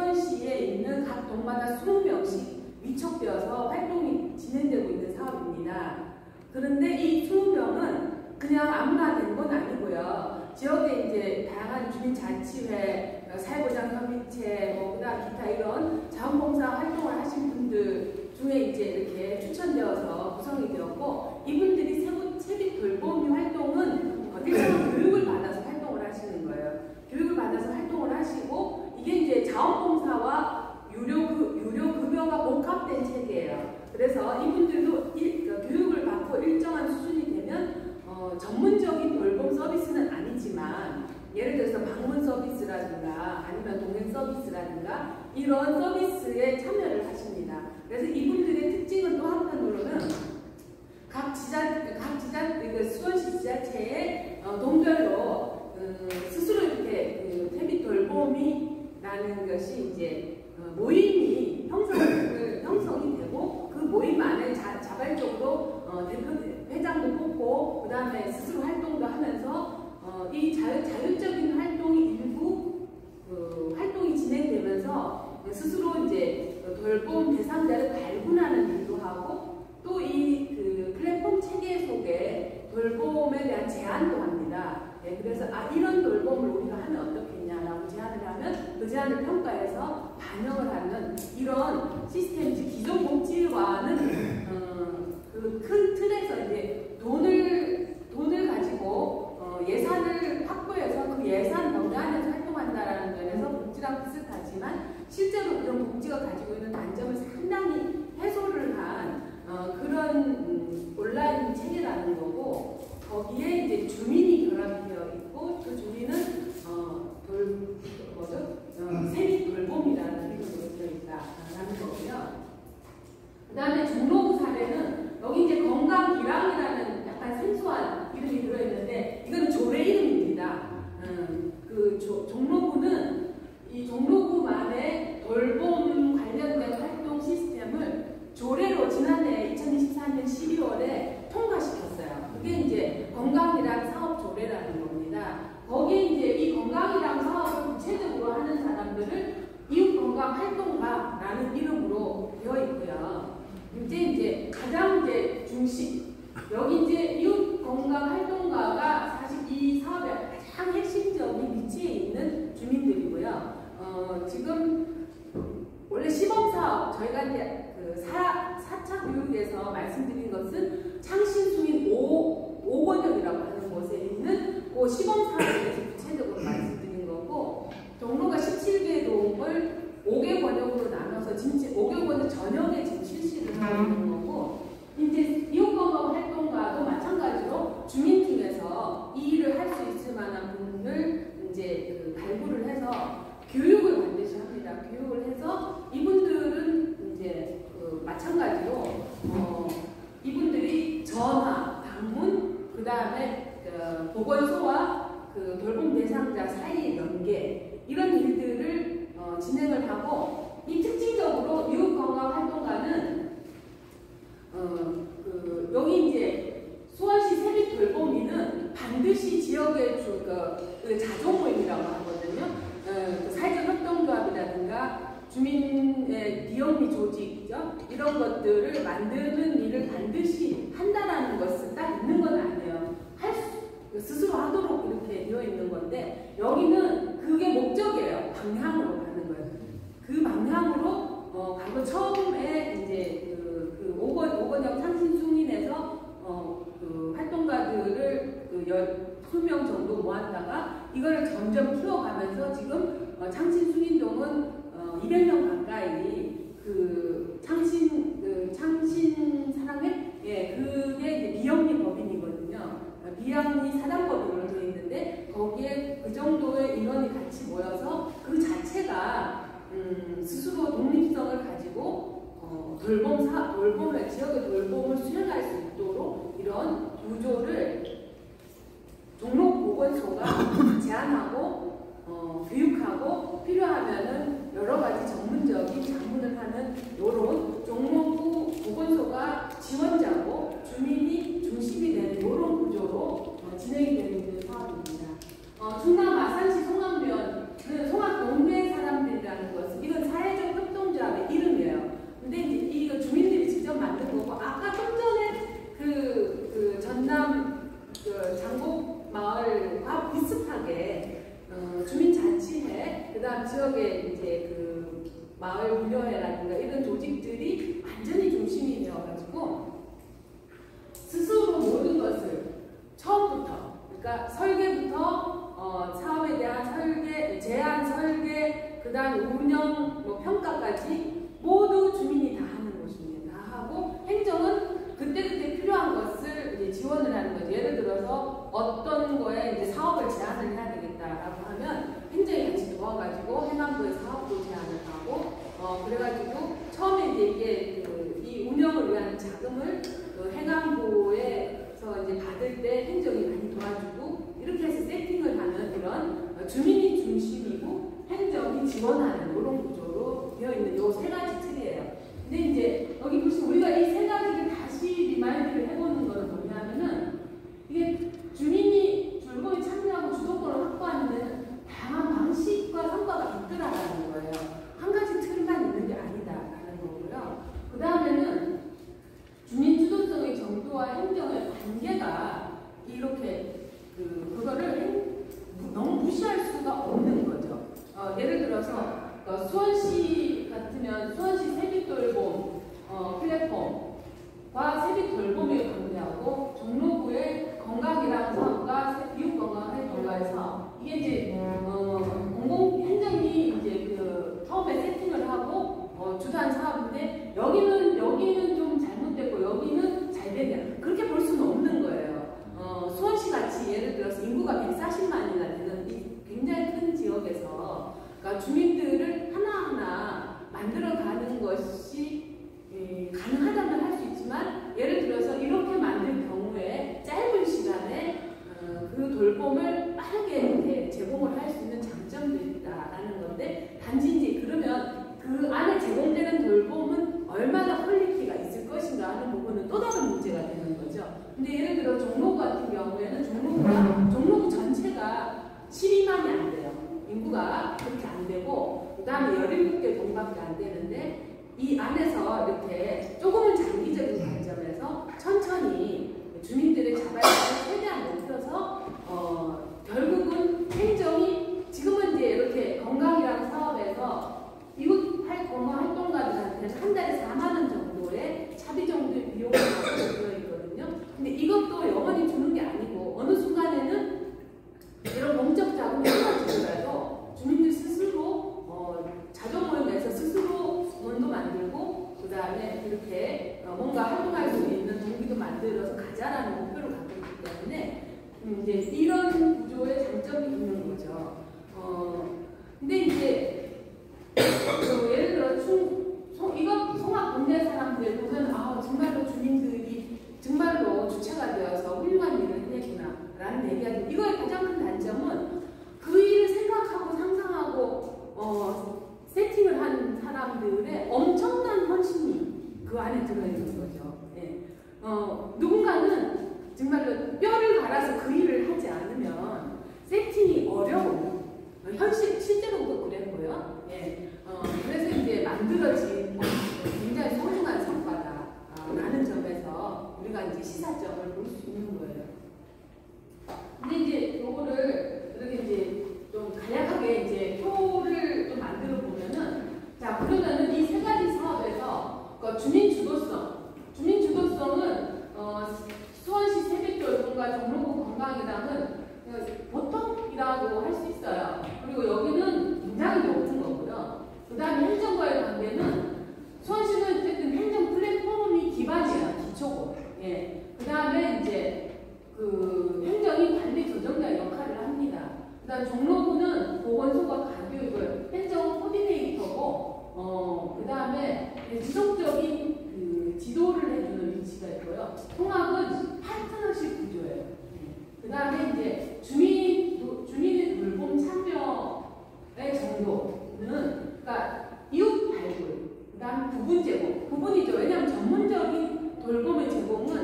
[SPEAKER 8] 수원시에 있는 각 동마다 20명씩 위촉되어서 활동이 진행되고 있는 사업입니다. 그런데 이 20명은 그냥 아무나 된 건 아니고요. 지역에 이제 다양한 주민자치회, 사회보장협의체, 그다음 기타 이런 자원봉사 활동을 하신 분들 중에 이제 이렇게 추천되어서 구성이 되었고, 이분들이 세빛 돌보미 활동은 일정한 교육을 받아서 활동을 하시는 거예요. 교육을 받아서 활동을 하시고, 이게 이제 자원봉사와 유료급여가 복합된 체계예요. 그래서 이분들도 교육을 받고 일정한 수준이 되면 전문적인 돌봄 서비스는 아니지만, 예를 들어서 방문 서비스라든가 아니면 동행 서비스라든가 이런 서비스에 참여를 하십니다. 그래서 이분들의 특징은 또 한편으로는 각 수원시 지자체의 동별로 스스로 이렇게 세빛 돌봄이라는 것이 이제 모임이 형성이 되고, 그 모임 안에 자발적으로 회장도 뽑고, 그 다음에 스스로 활동도 하면서 이 자율적인 활동이 일부 활동이 진행되면서 스스로 이제 돌봄 대상자를 발굴하는 일도 하고, 또 이 플랫폼 체계 속에 돌봄에 대한 제안도 합니다. 네, 그래서 이런 돌봄을 우리가 하면 어떻겠냐라고 제안을 하면 그 제안을 평가해서 반영을 하는 이런 시스템이지, 기존 복지와는 그 큰 틀에서 이제 돈을 가지고 예산을 확보해서 그 예산 범위 안에서 활동한다라는 면에서 복지랑 비슷하지만, 실제로 그런 복지가 가지고 있는 단점을 상당히 해소를 한 그런 온라인 체계라는 거고, 거기에 이제 주민이 결합되어 있고, 그 주민은 세빛 돌봄이라는 이름으로 되어 있다라는 거고요. 그 다음에 종로구 사례는 여기 이제 건강기랑이라는 약간 생소한 이름이 들어있는데, 이건 조례 이름입니다. 종로구는 이 종로구만의 돌봄 관련된 활동 시스템을 조례로 지난해 2024년 12월에 통과시켰어요. 그게 이제 건강이랑 사업 조례라는 겁니다. 거기에 이제 이 건강이랑 사업을 구체적으로 하는 사람들을 이웃건강활동가라는 이름으로 되어 있고요. 이제 가장 이제 중심, 여기 이제 이웃건강활동가가 사실 이 사업의 가장 핵심적인 위치에 있는 주민들이고요. 지금 원래 시범사업, 저희가 이제 그 4차 교육에서 말씀드린 것은 창신수민 5번역이라고 하는 곳에 있는 그 시범사업에 대해서 구체적으로 말씀드린 거고, 종로가 17개 동을 5개 번역으로 나눠서 지금 5개 번역 전역에 지금 실시를 하고 있는 거고, 이제 이웃건강 활동가도 마찬가지로 주민 중에서 이 일을 할 수 있을 만한 분을 이제 발굴을 해서 교육을 반드시 합니다. 교육을 해서 이분들은 이제 마찬가지로 이분들이 전화, 방문, 그 다음에 보건소와 그 돌봄 대상자 사이의 연계, 이런 일들을 진행을 하고, 이 특징적으로 이웃건강활동가는 여기 이제 수원시 세빛 돌보미는 반드시 지역의 자조 모임이라고 하거든요. 사회적 협동조합이라든가 주민의 비영리 조직이죠. 이런 것들을 만드는 일을 반드시 한다라는 것은 딱 있는 건 아니에요. 스스로 하도록 이렇게 되어 있는 건데, 여기는 그게 목적이에요. 방향으로 가는 거예요. 그 방향으로 가고, 처음에 이제 그 5번역 창신숭인에서 그 활동가들을 20명 정도 모았다가 이걸 점점 키워가면서 지금 창신숭인동은 200명 가까이 그 창신 사랑회? 예, 그게 이제 비영리 법인이거든요. 비영리 사단법인으로 되어 있는데, 거기에 그 정도의 인원이 같이 모여서 그 자체가 스스로 독립성을 가지고 돌봄을, 지역의 돌봄을 수행할 수 있도록 이런 구조를 종로보건소가 제안하고 교육하고, 필요하면은 여러 가지 전문적인 자문을 하는 이런 종로구 보건소가 지원자고 주민이 중심이 되는 이런 구조로 진행이 되고 있는 사업입니다. 충남 마산시 송암면은 송암 동네 사람들이라는 것은, 이건 마을 무료회라든가 이런 조직들이 완전히 중심이 되어가지고 스스로 모든 것을 처음부터, 그러니까 설계부터 사업에 대한 설계, 제안 설계, 그 다음 운영, 평가까지 모두 주민이 다 하는 곳입니다. 다 하고 행정은 그때그때 필요한 것을 이제 지원을 하는 거죠. 예를 들어서 어떤 거에 이제 사업을 제안을 해야 되겠다라고 하면 행정이 같이 도와가지고 해남도에 사업도 제안을 하고 그래가지고 처음에 이제 이게 이 운영을 위한 자금을 해남도에서 이제 받을 때 행정이 많이 도와주고 이렇게 해서 세팅을 하는 이런 주민이 중심이고 행정이 지원하는 이런 구조로 되어 있는 요 세 가지 틀이에요. 근데 이제 여기 보시면 우리가 이 세 가지를 다시 리마인드를 해보는 거는 뭐냐면은 이게 주민이 줄거리 참여하고 주도권을 확보하는 다양한 방식과 성과가 있더라라는 거예요. 한 가지 틀만 있는 게 아니다라는 거고요. 그 다음에는 주민 주도성의 정도와 행정의 관계가 이렇게 그거를 너무 무시할 수가 없는 거죠. 예를 들어서 수원시 같으면 수원시 세빛돌봄 플랫폼과 세빛돌봄에 관계하고 종로구의 건강이라는 사업과 이웃건강활동가의 사업 이게 이제 공공행정이 이제 처음에 세팅을 하고 주도한 사업인데 여기는 좀 잘못됐고 여기는 잘 되냐 그렇게 볼 수는 없는 거예요. 수원시 같이 예를 들어서 인구가 140만이나 되는 굉장히 큰 지역에서 그러니까 주민들을 하나하나 만들어가는 것이 가능하다면 할 수 있지만 예를 들어서 이렇게 만들 경우에 짧은 시간에 그 돌봄을 빠르게 이렇게 제공을 할 수 있는 장점도 있다라는 건데 단지 이제 그러면 그 안에 제공되는 돌봄은 얼마나 퀄리티가 있을 것인가 하는 부분은 또 다른 문제가 되는 거죠. 근데 예를 들어 종로구 같은 경우에는 종로구 전체가 12만이 안 돼요. 인구가 그렇게 안 되고 그 다음에 17개 동밖에 안 되는데 이 안에서 이렇게 조금은 장기적인 관점에서 천천히 주민들의 자발성을 최대한 높여서 결국은 행정이 지금은 이제 이렇게 건강이라는 사업에서 이웃 건강활동가들한테는 한 달에 4만 원 정도의 차비 정도의 비용을 받고 되어 있거든요. 근데 이것도 영원히 주는 게 아니고 어느 순간에는 이런 공적 자금이 떨어지더라도 주민들 스스로 자정 모임에서 스스로 원도 만들고 그 다음에 이렇게 뭔가 활동할 수 있는 동기도 만들어서 가자라는 목표를 갖고 있기 때문에 이제 이런 구조의 장점이 있는 거죠. 근데 이제 예를 들어 이거 송악 본대 사람들 보면 정말로 주민들이 정말로 주체가 되어서 훌륭한 일을 해내구나라는 얘기하는데 이거의 가장 큰 단점은 그 일을 생각하고 상상하고 세팅을 한 사람들의 엄청난 헌신이 그 안에 들어있는 거죠. 예. 누군가는 정말로 뼈를 갈아서 그 일을 하지 않으면 세팅이 어려워요. 실제로도 그랬고요. 예. 그래서 이제 만들어진 굉장히 소중한 성과다라는 점에서 우리가 이제 시사점을 볼 수 있는 거예요. 근데 이제 요거를 이렇게 이제 좀 간략하게 이제 표를 좀 만들어 보면은 자 그러면은 이 세 가지 사업에서 주민 주도성은 수원시 세빛돌봄과 종로구 건강이랑은 보통이라고 할 수 있어요. 그리고 여기는 굉장히 높은 거고요. 그 다음에 행정과의 관계는 수원시는 어쨌든 행정 플랫폼이 기반이에요. 기초고. 예. 그 다음에 이제 그 행정이 관리 조정자 역할을 합니다. 그 다음 종로구는 보건소가 가교육을 행정 코디네이터고 그 다음에 지속적인 그 지도를 해주는 위치가 있고요. 통합은 파트너십 구조예요. 그 다음에 이제 주민의 돌봄 참여의 정도는 그러니까 이웃 발굴, 그 다음 부분 제공, 부분이죠. 왜냐하면 전문적인 돌봄의 제공은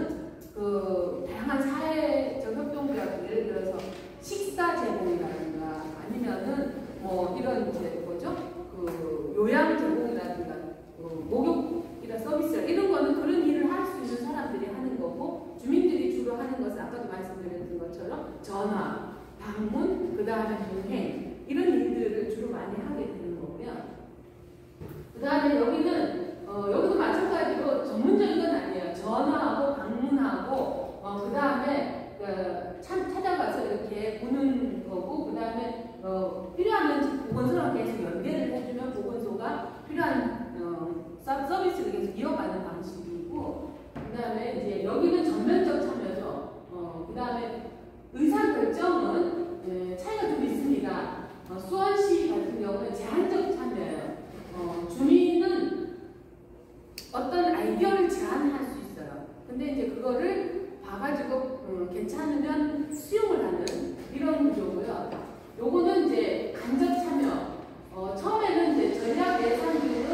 [SPEAKER 8] 그 다양한 사회적 협동조합, 예를 들어서 식사 제공이라든가 아니면은 뭐 이런 이제 뭐죠? 그 요양 제공이라든가 목욕이나 서비스 이런 거는 그런 일을 할 수 있는 사람들이 하는 거고 주민들이 주로 하는 것은 아까도 말씀드렸던 것처럼 전화, 방문, 그 다음에 동행 이런 일들을 주로 많이 하게 되는 거고요. 그 다음에 여기는 여기도 마찬가지로 전문적인 건 아니에요. 전화하고 방문하고 그 다음에 찾아가서 이렇게 보는 거고, 그 다음에 필요하면 보건소랑 계속 연계를 해주면 보건소가 필요한 서비스를 계속 이어가는 방식이고, 그 다음에 이제 여기는 전면적 참여죠. 그 다음에 의사결정은 차이가 좀 있습니다. 수원시 같은 경우는 제한적 참여예요. 주민은 어떤 아이디어를 제안할 수 있어요. 근데 이제 그거를 봐가지고 괜찮으면 수용을 하는 이런 구조고요. 요거는 이제 간접 참여. 처음에는 이제 전략 예산 등은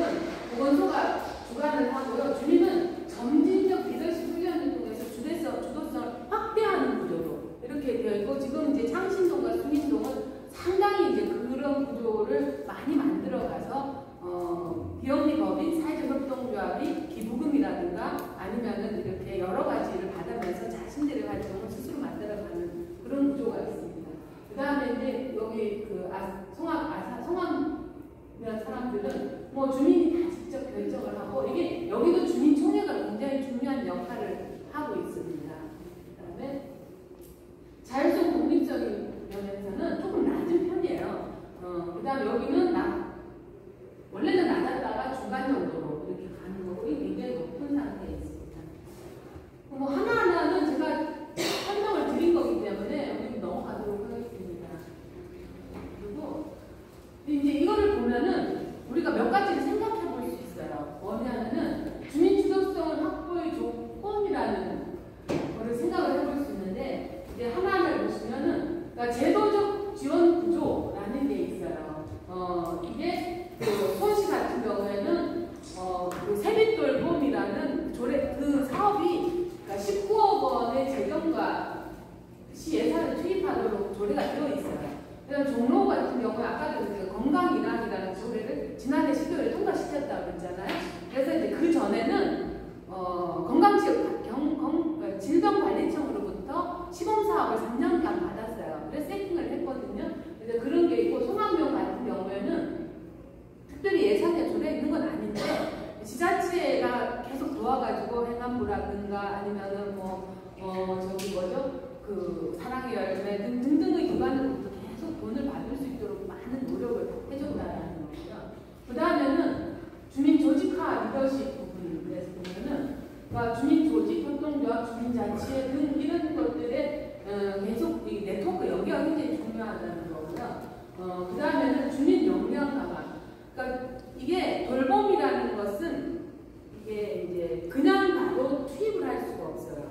[SPEAKER 8] 보건소가 주관을 하고요. 주민은 점진적 리더십 훈련을 통해서 주도성을 확대하는 구조로 이렇게 되어 있고, 지금 이제 창신동과 수민동은 상당히 이제 그런 구조를 많이 만들어가서 비영리법인 사회적협동조합이 기부금이라든가 아니면은 이렇게 여러 가지를 받으면서 자신들의 활동을 스스로 만들어가는 그런 구조가 있습니다. 그 다음에 이제 여기 성함면 사람들은 뭐 주민이 다 직접 결정을 하고, 이게 여기도 주민총회가 굉장히 중요한 역할을 하고 있습니다. 그 다음에 자율성 독립적인 면에서는 조금 낮은 편이에요. 그 다음에 여기는 원래는 낮았다가 중간 정도로 이렇게 가는 거고, 이게 굉장히 높은 상태에 있습니다. 뭐 하나하나는 제가 설명을 드린 거기 때문에 여기 넘어가도록 하겠습니다. 그리고 이제 이거를 보면은 우리가 몇 가지를 생각해 볼 수 있어요. 뭐냐면은 주민 주도성을 확보의 조건이라는 거를 생각을 해볼 수 있는데, 이제 하나를 보시면은, 그러니까 제도적 지원 구조라는 게 있어요. 이게 수원시 같은 경우에는 그 세빛돌봄이라는 그 사업이 그러니까 19억 원의 재정과 시 예산을 투입하도록 조례가 되어 있어요. 그다음 종로 같은 경우에 아까도 건강일환이라는 조례를 지난해 12월에 통과시켰다고 그랬잖아요. 그래서 이제 그 전에는 질병관리청으로부터 시범사업을 3년간 받았어요. 그래서 세팅을 했거든요. 그래서 그런 게 있고, 소망병 같은 경우에는 특별히 예산에 조례 있는 건 아닌데 지자체가 계속 도와가지고 행안부라든가 아니면은 그 사랑의 열매 등등의 기관으로부터 계속 돈을 받을 수 있도록 많은 노력을 해줬다는 거고요. 그 다음에는 주민 조직화 리더십 부분에서 보면은 그러니까 주민 조직 활동과 주민자치회 등 이런 것들에 계속 이 네트워크 연계가 굉장히 중요하다는 거고요. 그 다음에는 주민 역량 강화. 그러니까 이게 돌봄이라는 것은 이게 이제 그냥 바로 투입을 할 수가 없어요.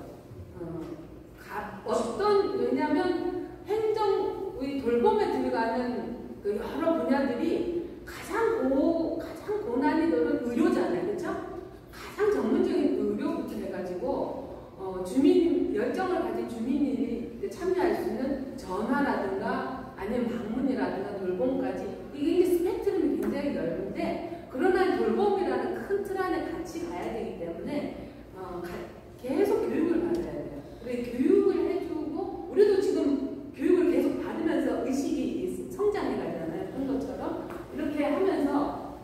[SPEAKER 8] 왜냐하면 행정의 돌봄에 들어가는 그 여러 분야들이 가장 고난이도는 의료잖아요, 그렇죠? 가장 전문적인 의료부터 해가지고 주민 열정을 가진 주민이 참여할 수 있는 전화라든가 아니면 방문이라든가 돌봄까지, 이게 스펙트럼이 굉장히 넓은데, 그러나 돌봄이라는 큰 틀 안에 같이 가야 되기 때문에 계속 교육을 받아야 돼요. 그리고 교육을 해주고, 우리도 지금 교육을 계속 받으면서 의식이 성장해 가잖아요. 그런 것처럼 이렇게 하면서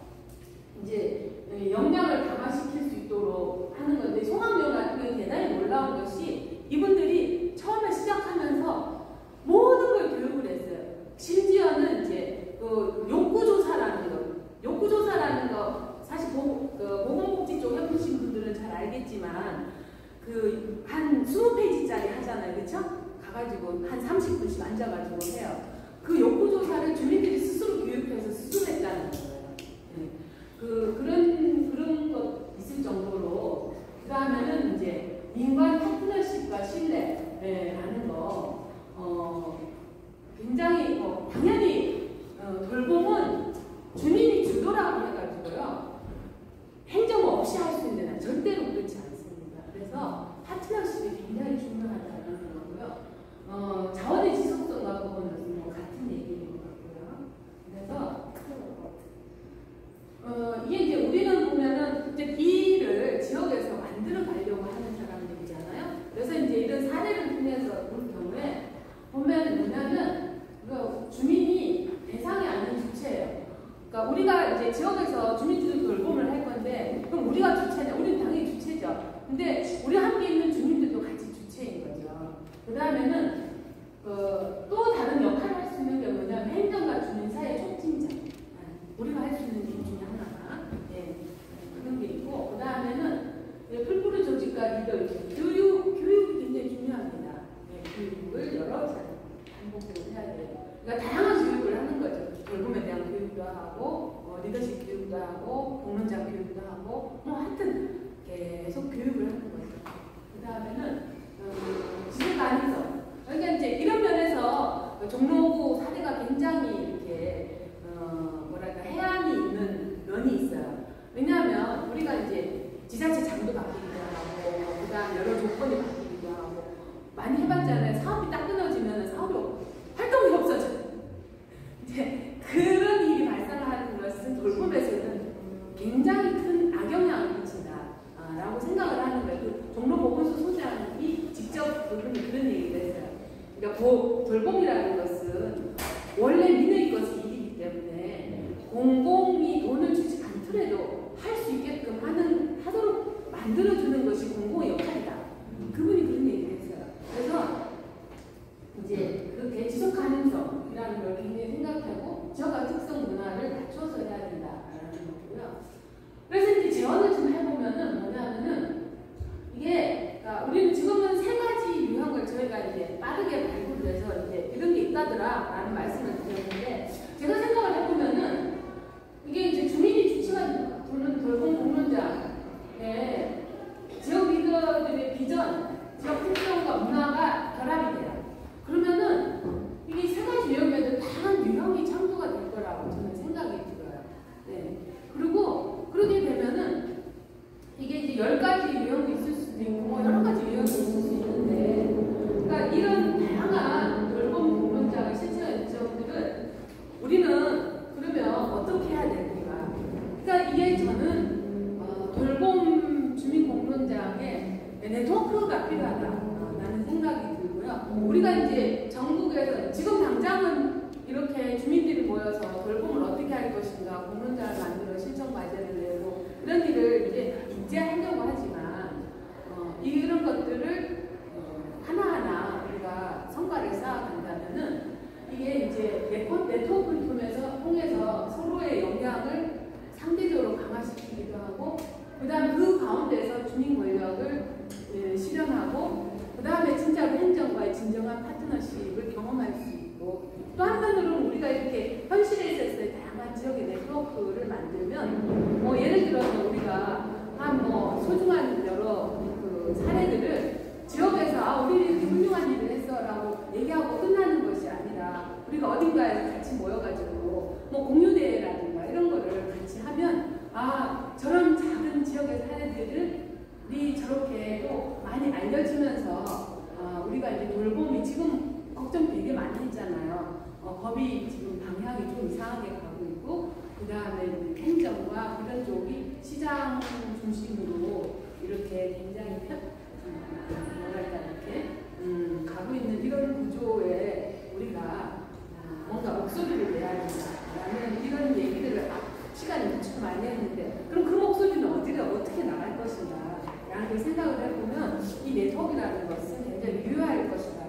[SPEAKER 8] 이제 역량을 강화시킬 수 있도록 하는 건데, 송학명 같은 경우는 대단히 놀라운 것이 이분들이 처음에 시작하면서 모든 걸 교육을 했어요. 심지어는 이제 욕구조사라는 거 사실 보건복지 쪽 해보신 분들은 잘 알겠지만 한 20페이지짜리 하잖아요, 그렇죠? 가가지고 한 30분씩 앉아가지고 해요. 그 욕구조사를 주민들이 스스로 교육해서 스스로 했다는 거예요. 네. 그런 것 있을 정도로. 그 다음에는 이제 민관 파트너십과 신뢰라는 거, 굉장히 당연히 돌봄은 주민이 주도라고 해가지고요, 행정 없이 할 수 있는 한 절대로 그렇지 않습니다. 그래서 파트너십이 굉장히 중요하다는 거고요. 자원의 지속성과 그거는 같은 얘기인 것 같고요. 그래서 이게 이제 우리는 보면은 이제 이 일을 지역에서 만들어 가려고 하는 사람들이잖아요. 그래서 이제 이런 사례를 통해서 볼 경우에 보면 뭐냐면 주민이 대상이 아닌 주체예요. 그러니까 우리가 이제 지역에서 주민주도 돌봄을 지자체장도 바뀌기도 하고 그다음 여러 조건이 바뀌기도 하고 많이 해봤잖아요. 사업이 딱 끊어지면 사업이 활동이 없어져요. 이제 그런 일이 발생하는 것은 돌봄에서는 굉장히 큰 악영향을 미친다라고 생각을 하는 거예요. 그 종로 보건소 소장이 직접 그런 얘기를 했어요. 그러니까 돌봄이라는 것은 원래 민의 것이 일이기 때문에 공공이 돈을 주지 않더라도 할 수 있게끔 하도록 만들어주는 것이 공공의 역할이다. 그분이 그런 얘기를 했어요. 그래서 이제 그렇게 지속 가능성이라는 걸 굉장히 생각하고 지역과 특성 문화를 갖춰서 해야 된다라는 거고요. 그래서 이제 재원을 좀 해보면은 뭐냐면은 이게 그러니까 우리는 지금은 3가지 유형을 저희가 이제 빠르게 발굴을 해서 이제 이런 게 있다더라라는 말씀을 드렸는데 제가 생각을 해보면은 이게 이제 주민이 주체가 두는 돌봄 공론장에 지역 리더들의 비전, 지역 특성과 문화가 결합이 돼요. 그러면은 이게 3가지 유형에도 다양한 유형이 창조가 될 거라고 저는 생각이 들어요. 네. 그리고 그렇게 되면은 이게 이제 10가지 유형이 있을 수도 있고 뭐 여러 가지 유형이 있을 수 있는데 그러니까 이런 다양한 돌봄 공론장의 실체적인 지역들은 우리는 그러면 어떻게 해야 됩니까? 그러니까 이게 저는 돌봄 주민 공론장의 네트워크가 필요하다라는 생각이 들고요. 우리가 이제 전국에서 지금 당장은 이렇게 주민들이 모여서 돌봄을 어떻게 할 것인가 공론장을 만들어 실천 과제를 내고 이런 일을 이제 하려고 하지만 이런 것들을 하나하나 우리가 성과를 쌓아간다면은 이게 이제 네트워크를 통해서 서로의 영향을 상대적으로 강화시키기도 하고 그 다음에 그 가운데서 주민 권력을 실현하고 그 다음에 진짜로 행정과의 진정한 파트너십을 경험할 수 있고 또 한편으로는 우리가 이렇게 현실에 있어서의 다양한 지역의 네트워크를 만들면 뭐 예를 들어서 우리가 한 뭐 소중한 여러 그 사례들을 지역에서 우리 이렇게 훌륭한 일을 했어라고 얘기하고 끝나는 것이 아니라 우리가 어딘가에 같이 모여가지고 뭐 공유대회라든가 이런 거를 같이 하면 저런 작은 지역의 사례들이 저렇게 또 많이 알려지면서 우리가 이제 돌봄이 지금 걱정 되게 많이 했잖아요. 법이 지금 방향이 좀 이상하게 가고 있고 그 다음에 행정과 이런 쪽이 시장 중심으로 이렇게 굉장히 이렇게 가고 있는 이런 구조에 우리가 뭔가 목소리를 내야 된다라는 이런 얘기들을 시간이 무척 많이 했는데 그럼 그 목소리는 어떻게 나갈 것인가 라는 걸 생각을 해보면 이 네트워크라는 것은 굉장히 유효할 것이다